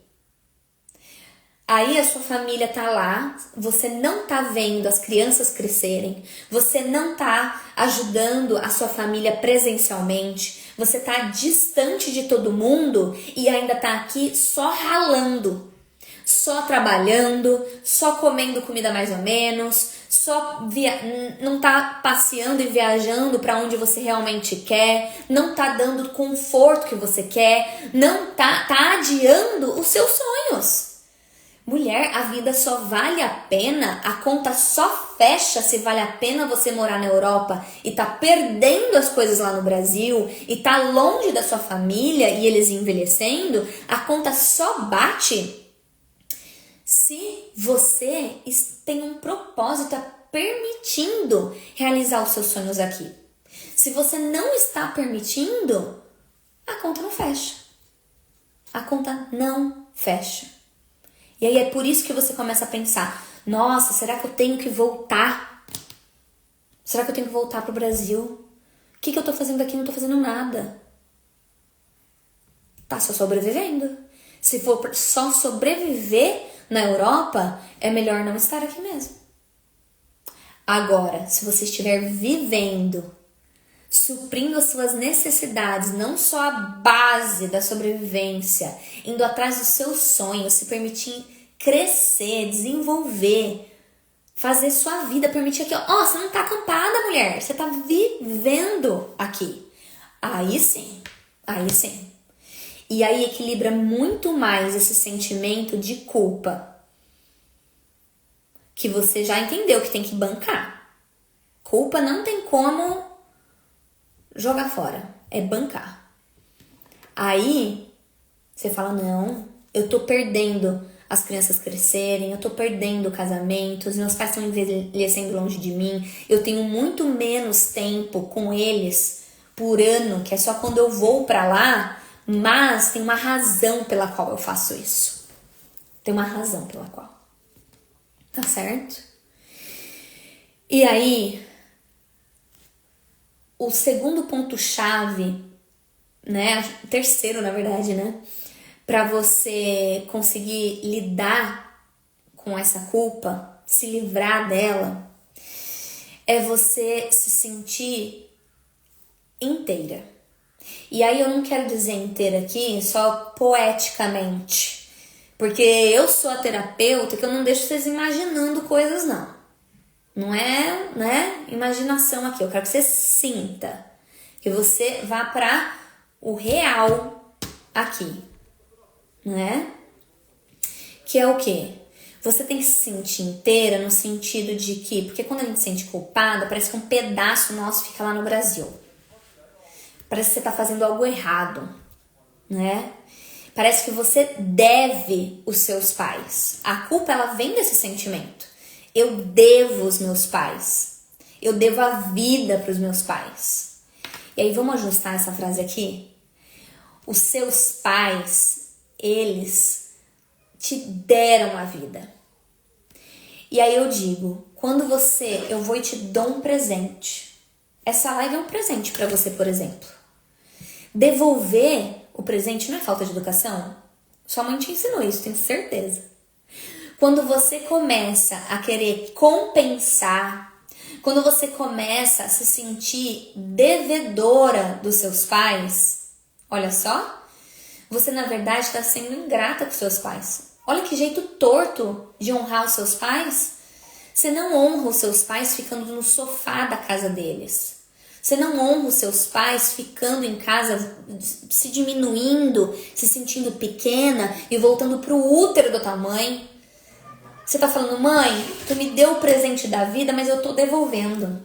Aí a sua família tá lá, você não tá vendo as crianças crescerem, você não tá ajudando a sua família presencialmente, você tá distante de todo mundo e ainda tá aqui só ralando, só trabalhando, só comendo comida mais ou menos, não tá passeando e viajando para onde você realmente quer, não tá dando o conforto que você quer, não tá adiando os seus sonhos. Mulher, a vida só vale a pena, a conta só fecha se vale a pena você morar na Europa e tá perdendo as coisas lá no Brasil e tá longe da sua família e eles envelhecendo, a conta só bate se você tem um propósito, tá permitindo realizar os seus sonhos aqui. Se você não está permitindo, a conta não fecha. A conta não fecha. E aí é por isso que você começa a pensar, nossa, será que eu tenho que voltar? Será que eu tenho que voltar pro Brasil? O que eu tô fazendo aqui? Não tô fazendo nada. Tá só sobrevivendo. Se for só sobreviver na Europa, é melhor não estar aqui mesmo. Agora, se você estiver vivendo, suprindo as suas necessidades, não só a base da sobrevivência, indo atrás dos seus sonhos, se permitir crescer, desenvolver, fazer sua vida, permitir aqui, você não tá acampada, mulher, você tá vivendo aqui. Aí sim. E aí equilibra muito mais esse sentimento de culpa, que você já entendeu que tem que bancar. Culpa não tem como jogar fora, é bancar. Aí você fala, não, eu tô perdendo as crianças crescerem, eu tô perdendo o casamento, os meus pais estão envelhecendo longe de mim, eu tenho muito menos tempo com eles por ano, que é só quando eu vou pra lá, mas tem uma razão pela qual eu faço isso. Tem uma razão pela qual. Tá certo? E aí, o segundo ponto-chave, né? O terceiro, na verdade, né? Pra você conseguir lidar com essa culpa, se livrar dela, é você se sentir inteira. E aí eu não quero dizer inteira aqui só poeticamente, porque eu sou a terapeuta que eu não deixo vocês imaginando coisas, não. Não é, né, imaginação aqui. Eu quero que você sinta, que você vá para o real aqui, né? Que é o quê? Você tem que se sentir inteira no sentido de que, porque quando a gente se sente culpada, parece que um pedaço nosso fica lá no Brasil. Parece que você tá fazendo algo errado, né? Parece que você deve os seus pais. A culpa, ela vem desse sentimento. Eu devo os meus pais. Eu devo a vida para os meus pais. E aí, vamos ajustar essa frase aqui? Os seus pais, eles te deram a vida. E aí eu digo, quando eu vou e te dou um presente. Essa live é um presente para você, por exemplo. Devolver o presente não é falta de educação? Sua mãe te ensinou isso, tenho certeza. Quando você começa a querer compensar, quando você começa a se sentir devedora dos seus pais, olha só, você na verdade está sendo ingrata com seus pais. Olha que jeito torto de honrar os seus pais. Você não honra os seus pais ficando no sofá da casa deles. Você não honra os seus pais ficando em casa, se diminuindo, se sentindo pequena e voltando pro útero da tua mãe. Você tá falando, mãe, tu me deu o presente da vida, mas eu tô devolvendo.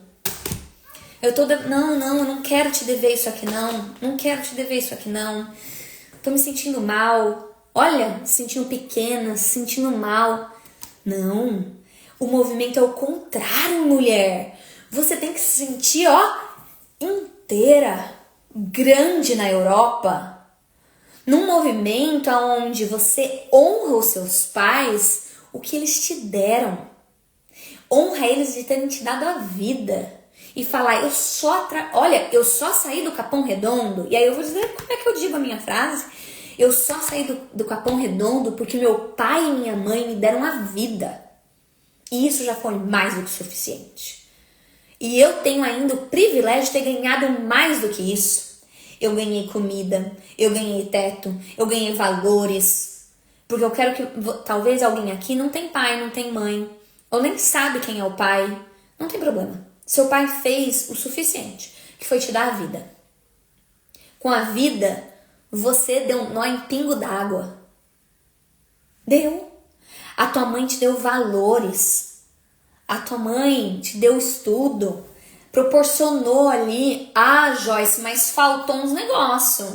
Não, eu não quero te dever isso aqui não. Não quero te dever isso aqui não. Tô me sentindo mal. Olha, se sentindo pequena, se sentindo mal. Não. O movimento é o contrário, mulher. Você tem que se sentir, inteira, grande na Europa. num movimento onde você honra os seus pais, o que eles te deram. Honra eles de terem te dado a vida. E falar, olha, eu só saí do Capão Redondo. E aí eu vou dizer como é que eu digo a minha frase. Eu só saí do Capão Redondo porque meu pai e minha mãe me deram a vida. E isso já foi mais do que suficiente. E eu tenho ainda o privilégio de ter ganhado mais do que isso. Eu ganhei comida, eu ganhei teto, eu ganhei valores. Porque eu quero que, talvez alguém aqui não tem pai, não tem mãe, ou nem sabe quem é o pai. Não tem problema. Seu pai fez o suficiente, que foi te dar a vida. Com a vida, você deu um nó em pingo d'água. Deu. A tua mãe te deu valores. A tua mãe te deu estudo. Proporcionou ali. Ah, Joyce, mas faltou uns negócios.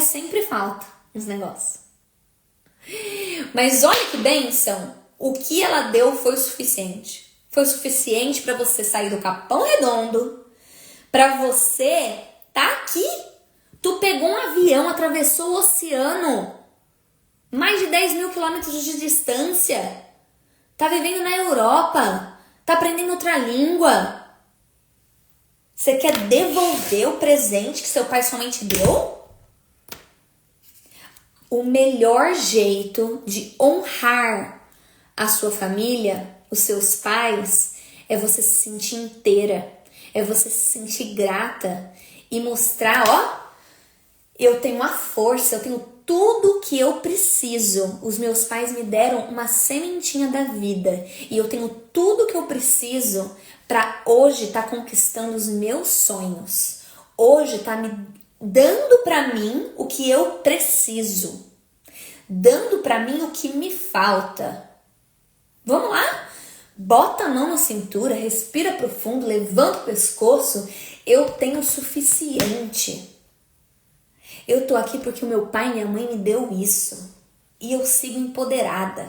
Sempre falta uns negócios. Mas olha que bênção. O que ela deu foi o suficiente. Foi o suficiente para você sair do Capão Redondo. Para você tá aqui. Tu pegou um avião, atravessou o oceano. Mais de 10 mil quilômetros de distância. Tá vivendo na Europa. Tá aprendendo outra língua. Você quer devolver o presente que seu pai e sua mãe te deu? O melhor jeito de honrar a sua família, os seus pais, é você se sentir inteira. É você se sentir grata. E mostrar, eu tenho a força, eu tenho tudo que eu preciso. Os meus pais me deram uma sementinha da vida. E eu tenho tudo que eu preciso para hoje estar conquistando os meus sonhos. Hoje tá me dando para mim o que eu preciso. Dando para mim o que me falta. Vamos lá? Bota a mão na cintura, respira profundo, levanta o pescoço. Eu tenho o suficiente. Eu tô aqui porque o meu pai e minha mãe me deu isso. E eu sigo empoderada.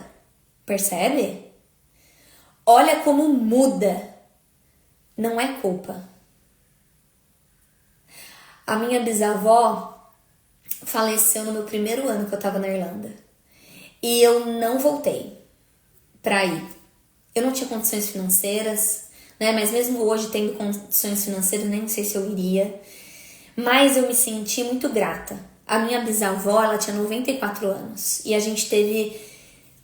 Percebe? Olha como muda. Não é culpa. A minha bisavó faleceu no meu primeiro ano que eu tava na Irlanda. E eu não voltei pra ir. Eu não tinha condições financeiras, né? Mas mesmo hoje tendo condições financeiras, nem sei se eu iria. Mas eu me senti muito grata. A minha bisavó, ela tinha 94 anos. E a gente teve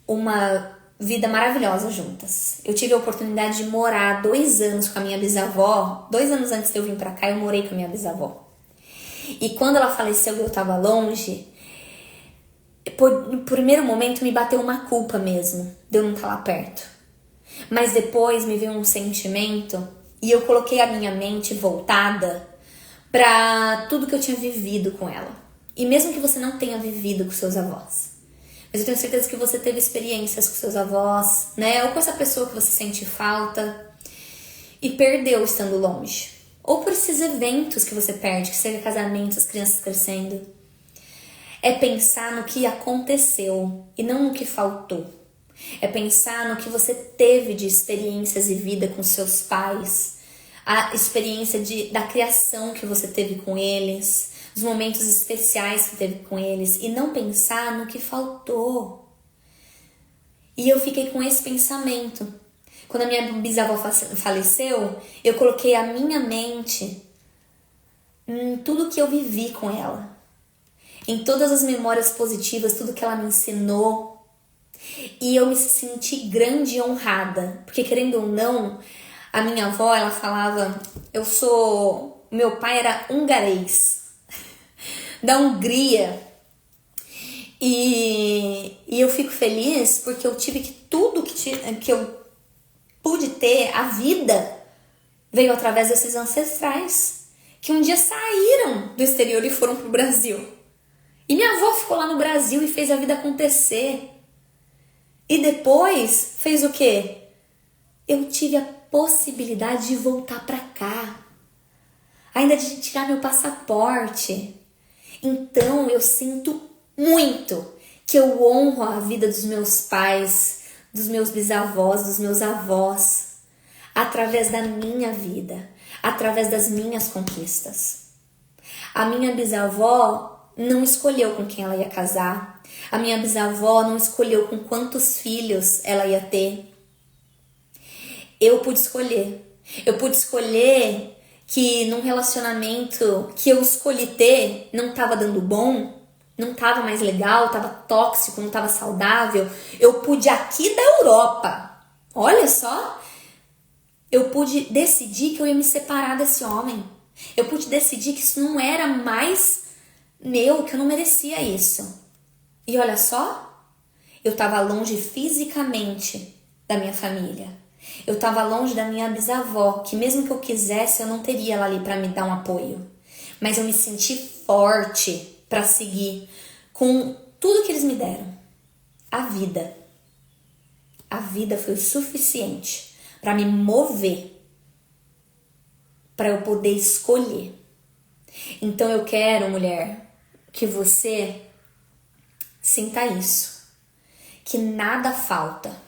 uma vida maravilhosa juntas. Eu tive a oportunidade de morar 2 anos com a minha bisavó. 2 anos antes de eu vir pra cá, eu morei com a minha bisavó. E quando ela faleceu e eu tava longe, no primeiro momento me bateu uma culpa mesmo, de eu não estar lá perto. Mas depois me veio um sentimento e eu coloquei a minha mente voltada para tudo que eu tinha vivido com ela. E mesmo que você não tenha vivido com seus avós, mas eu tenho certeza que você teve experiências com seus avós, né? Ou com essa pessoa que você sente falta e perdeu estando longe. Ou por esses eventos que você perde, que seja casamentos, as crianças crescendo. É pensar no que aconteceu e não no que faltou. É pensar no que você teve de experiências e vida com seus pais, a experiência da criação que você teve com eles, os momentos especiais que teve com eles, e não pensar no que faltou. E eu fiquei com esse pensamento. Quando a minha bisavó faleceu, eu coloquei a minha mente em tudo que eu vivi com ela, em todas as memórias positivas, tudo que ela me ensinou. E eu me senti grande e honrada, porque querendo ou não, a minha avó, ela falava, meu pai era hungarês, da Hungria, e eu fico feliz porque eu tive que tudo que eu pude ter, a vida, veio através desses ancestrais, que um dia saíram do exterior e foram pro Brasil. E minha avó ficou lá no Brasil e fez a vida acontecer. E depois fez o quê? Eu tive a possibilidade de voltar pra cá. Ainda de tirar meu passaporte. Então eu sinto muito que eu honro a vida dos meus pais, dos meus bisavós, dos meus avós, através da minha vida, através das minhas conquistas. A minha bisavó não escolheu com quem ela ia casar. A minha bisavó não escolheu com quantos filhos ela ia ter. Eu pude escolher. Eu pude escolher que num relacionamento que eu escolhi ter não estava dando bom, não estava mais legal, estava tóxico, não estava saudável. Eu pude aqui da Europa, olha só, eu pude decidir que eu ia me separar desse homem. Eu pude decidir que isso não era mais meu, que eu não merecia isso. E olha só, eu estava longe fisicamente da minha família. Eu estava longe da minha bisavó, que mesmo que eu quisesse, eu não teria ela ali para me dar um apoio. Mas eu me senti forte para seguir com tudo que eles me deram. A vida. A vida foi o suficiente para me mover, para eu poder escolher. Então eu quero, mulher, que você sinta isso, que nada falta.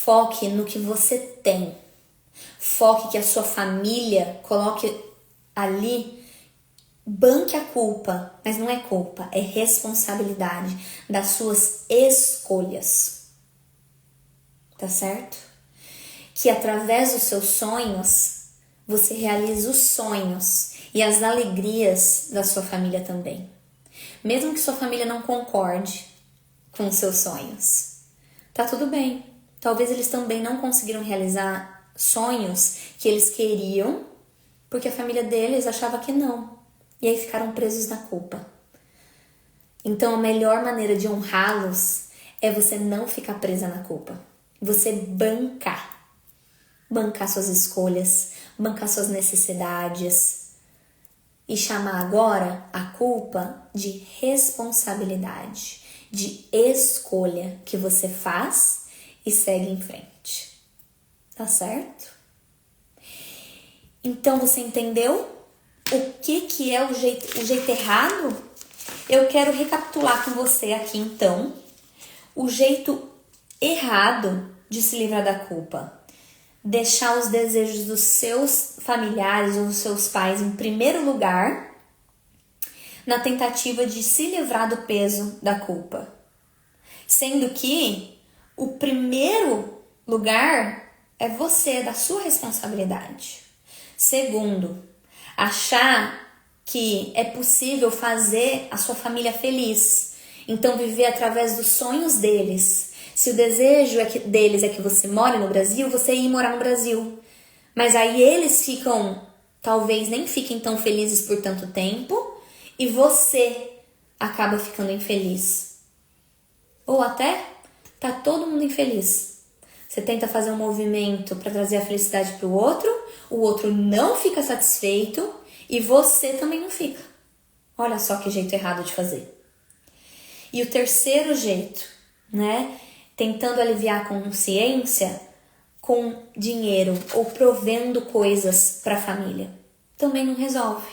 Foque no que você tem. Foque que a sua família coloque ali, banque a culpa, mas não é culpa, é responsabilidade das suas escolhas. Tá certo? Que através dos seus sonhos, você realize os sonhos e as alegrias da sua família também. Mesmo que sua família não concorde com os seus sonhos, tá tudo bem. Talvez eles também não conseguiram realizar sonhos que eles queriam, porque a família deles achava que não. E aí ficaram presos na culpa. Então a melhor maneira de honrá-los é você não ficar presa na culpa. Você bancar. Bancar suas escolhas, bancar suas necessidades. E chamar agora a culpa de responsabilidade, de escolha que você faz e segue em frente. Tá certo? Então você entendeu o que é o jeito errado? Eu quero recapitular com você aqui então o jeito errado de se livrar da culpa. Deixar os desejos dos seus familiares ou dos seus pais em primeiro lugar, na tentativa de se livrar do peso da culpa. Sendo que o primeiro lugar é você, da sua responsabilidade. Segundo, achar que é possível fazer a sua família feliz. Então, viver através dos sonhos deles. Se o desejo deles é que você more no Brasil, você ir morar no Brasil. Mas aí eles talvez nem fiquem tão felizes por tanto tempo e você acaba ficando infeliz. Ou até tá todo mundo infeliz. Você tenta fazer um movimento para trazer a felicidade para o outro não fica satisfeito e você também não fica. Olha só que jeito errado de fazer. E o terceiro jeito, né? Tentando aliviar a consciência com dinheiro ou provendo coisas para a família. Também não resolve.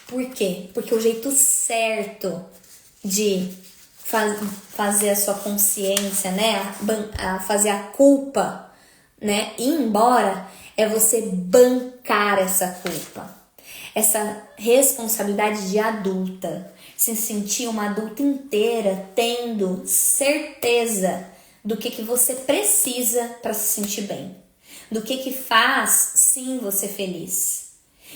Por quê? Porque o jeito certo de fazer a sua consciência, né, fazer a culpa, né, ir embora, é você bancar essa culpa, essa responsabilidade de adulta, se sentir uma adulta inteira, tendo certeza do que você precisa para se sentir bem, do que faz sim você feliz.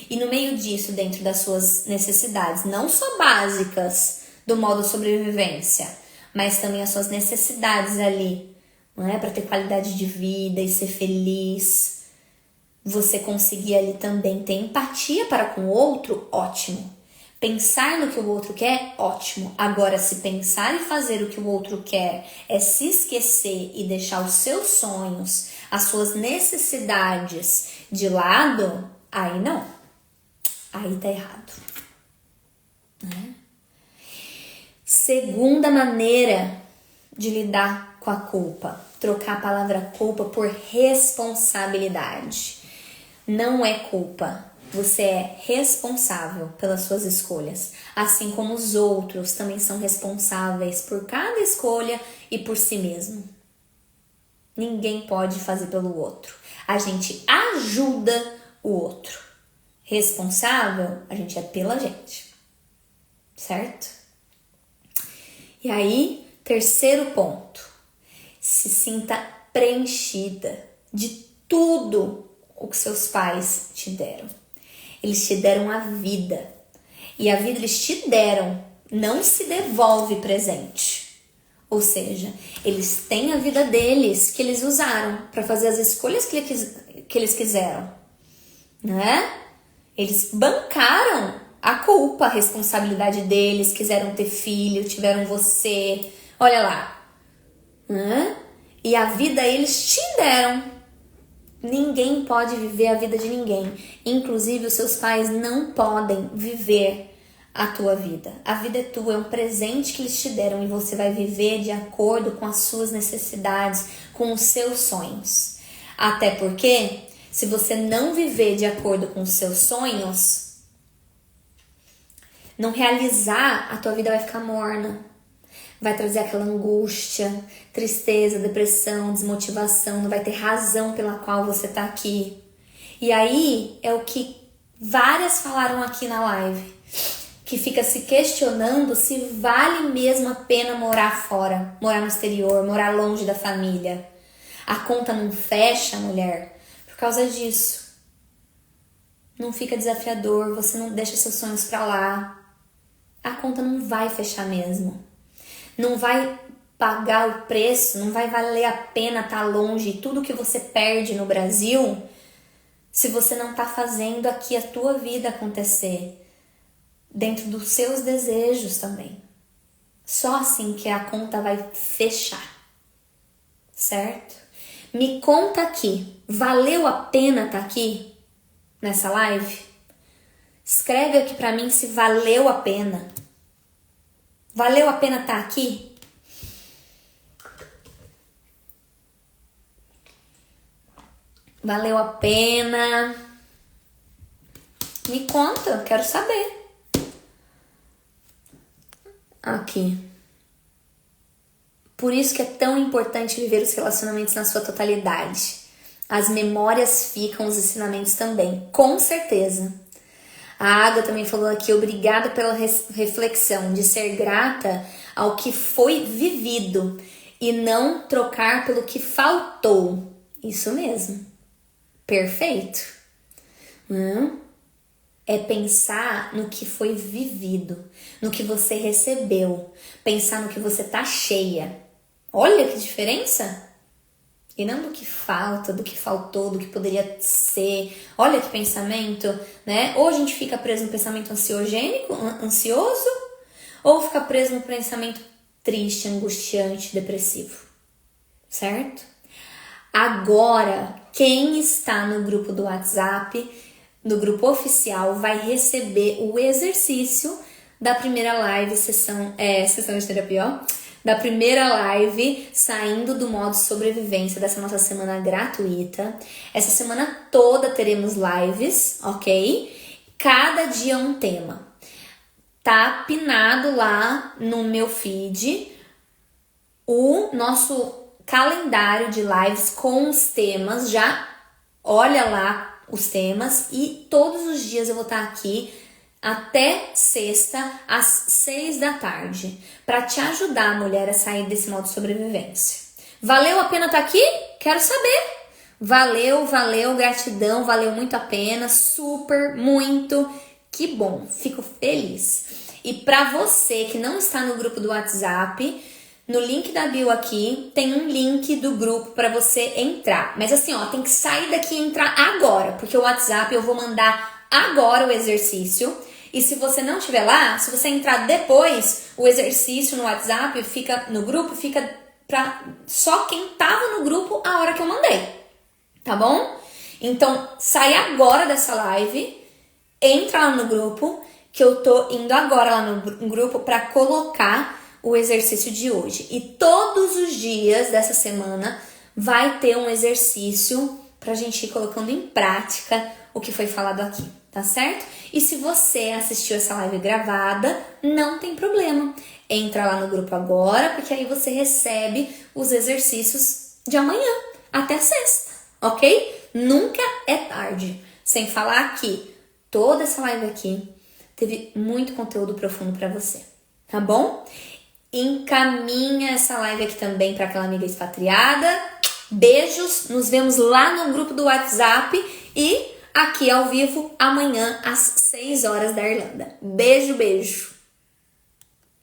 E no meio disso, dentro das suas necessidades, não só básicas, do modo sobrevivência, mas também as suas necessidades ali, não é? Para ter qualidade de vida e ser feliz. Você conseguir ali também ter empatia para com o outro, ótimo. Pensar no que o outro quer, ótimo. Agora, se pensar e fazer o que o outro quer é se esquecer e deixar os seus sonhos, as suas necessidades de lado, aí não. Aí tá errado. Né? Segunda maneira de lidar com a culpa, trocar a palavra culpa por responsabilidade. Não é culpa, você é responsável pelas suas escolhas, assim como os outros também são responsáveis por cada escolha e por si mesmo. Ninguém pode fazer pelo outro, a gente ajuda o outro. Responsável, a gente é pela gente. certo? E aí, terceiro ponto, se sinta preenchida de tudo o que seus pais te deram. Eles te deram a vida. E a vida eles te deram, não se devolve presente. Ou seja, eles têm a vida deles que eles usaram para fazer as escolhas que eles quiseram, né? Eles bancaram a culpa, a responsabilidade deles, quiseram ter filho, tiveram você, olha lá, né? E a vida eles te deram. Ninguém pode viver a vida de ninguém. Inclusive, os seus pais não podem viver a tua vida. A vida é tua, é um presente que eles te deram e você vai viver de acordo com as suas necessidades, com os seus sonhos. Até porque, se você não viver de acordo com os seus sonhos, não realizar, a tua vida vai ficar morna. Vai trazer aquela angústia, tristeza, depressão, desmotivação, não vai ter razão pela qual você tá aqui. E aí é o que várias falaram aqui na live, que fica se questionando se vale mesmo a pena morar fora, morar no exterior, morar longe da família. A conta não fecha, mulher, por causa disso. Não fica desafiador, você não deixa seus sonhos pra lá. A conta não vai fechar mesmo. Não vai pagar o preço, não vai valer a pena estar longe. Tudo que você perde no Brasil, se você não está fazendo aqui a tua vida acontecer, dentro dos seus desejos também. Só assim que a conta vai fechar, certo? Me conta aqui, valeu a pena estar aqui nessa live? Escreve aqui pra mim se valeu a pena. Valeu a pena estar aqui? Valeu a pena? Me conta, eu quero saber. Aqui. Por isso que é tão importante viver os relacionamentos na sua totalidade. As memórias ficam, os ensinamentos também, com certeza. A Ada também falou aqui, obrigada pela reflexão de ser grata ao que foi vivido e não trocar pelo que faltou. Isso mesmo. Perfeito. É pensar no que foi vivido, no que você recebeu, pensar no que você tá cheia. Olha que diferença! E não do que falta, do que faltou, do que poderia ser. Olha que pensamento, né? Ou a gente fica preso no pensamento ansioso, ou fica preso no pensamento triste, angustiante, depressivo. Certo? Agora, quem está no grupo do WhatsApp, no grupo oficial, vai receber o exercício da primeira live, sessão de terapia, ó. Da primeira live, saindo do modo sobrevivência dessa nossa semana gratuita. Essa semana toda teremos lives, ok? Cada dia um tema. Tá pinado lá no meu feed o nosso calendário de lives com os temas. Já olha lá os temas e todos os dias eu vou estar aqui até sexta, às 6 da tarde, para te ajudar, mulher, a sair desse modo de sobrevivência. Valeu a pena estar aqui? Quero saber. Valeu, gratidão, valeu muito a pena, super, muito, que bom, fico feliz. E para você que não está no grupo do WhatsApp, no link da bio aqui, tem um link do grupo para você entrar. Mas assim, ó, tem que sair daqui e entrar agora, porque o WhatsApp eu vou mandar agora o exercício. E se você não estiver lá, se você entrar depois, o exercício no WhatsApp fica no grupo, fica pra só quem tava no grupo a hora que eu mandei. Tá bom? Então, sai agora dessa live, entra lá no grupo, que eu tô indo agora lá no grupo para colocar o exercício de hoje. E todos os dias dessa semana vai ter um exercício pra gente ir colocando em prática o que foi falado aqui, tá certo? E se você assistiu essa live gravada, não tem problema. Entra lá no grupo agora, porque aí você recebe os exercícios de amanhã, até sexta, ok? Nunca é tarde. Sem falar que toda essa live aqui teve muito conteúdo profundo para você, tá bom? Encaminha essa live aqui também para aquela amiga expatriada. Beijos, nos vemos lá no grupo do WhatsApp e aqui ao vivo amanhã às 6 horas da Irlanda. Beijo, beijo!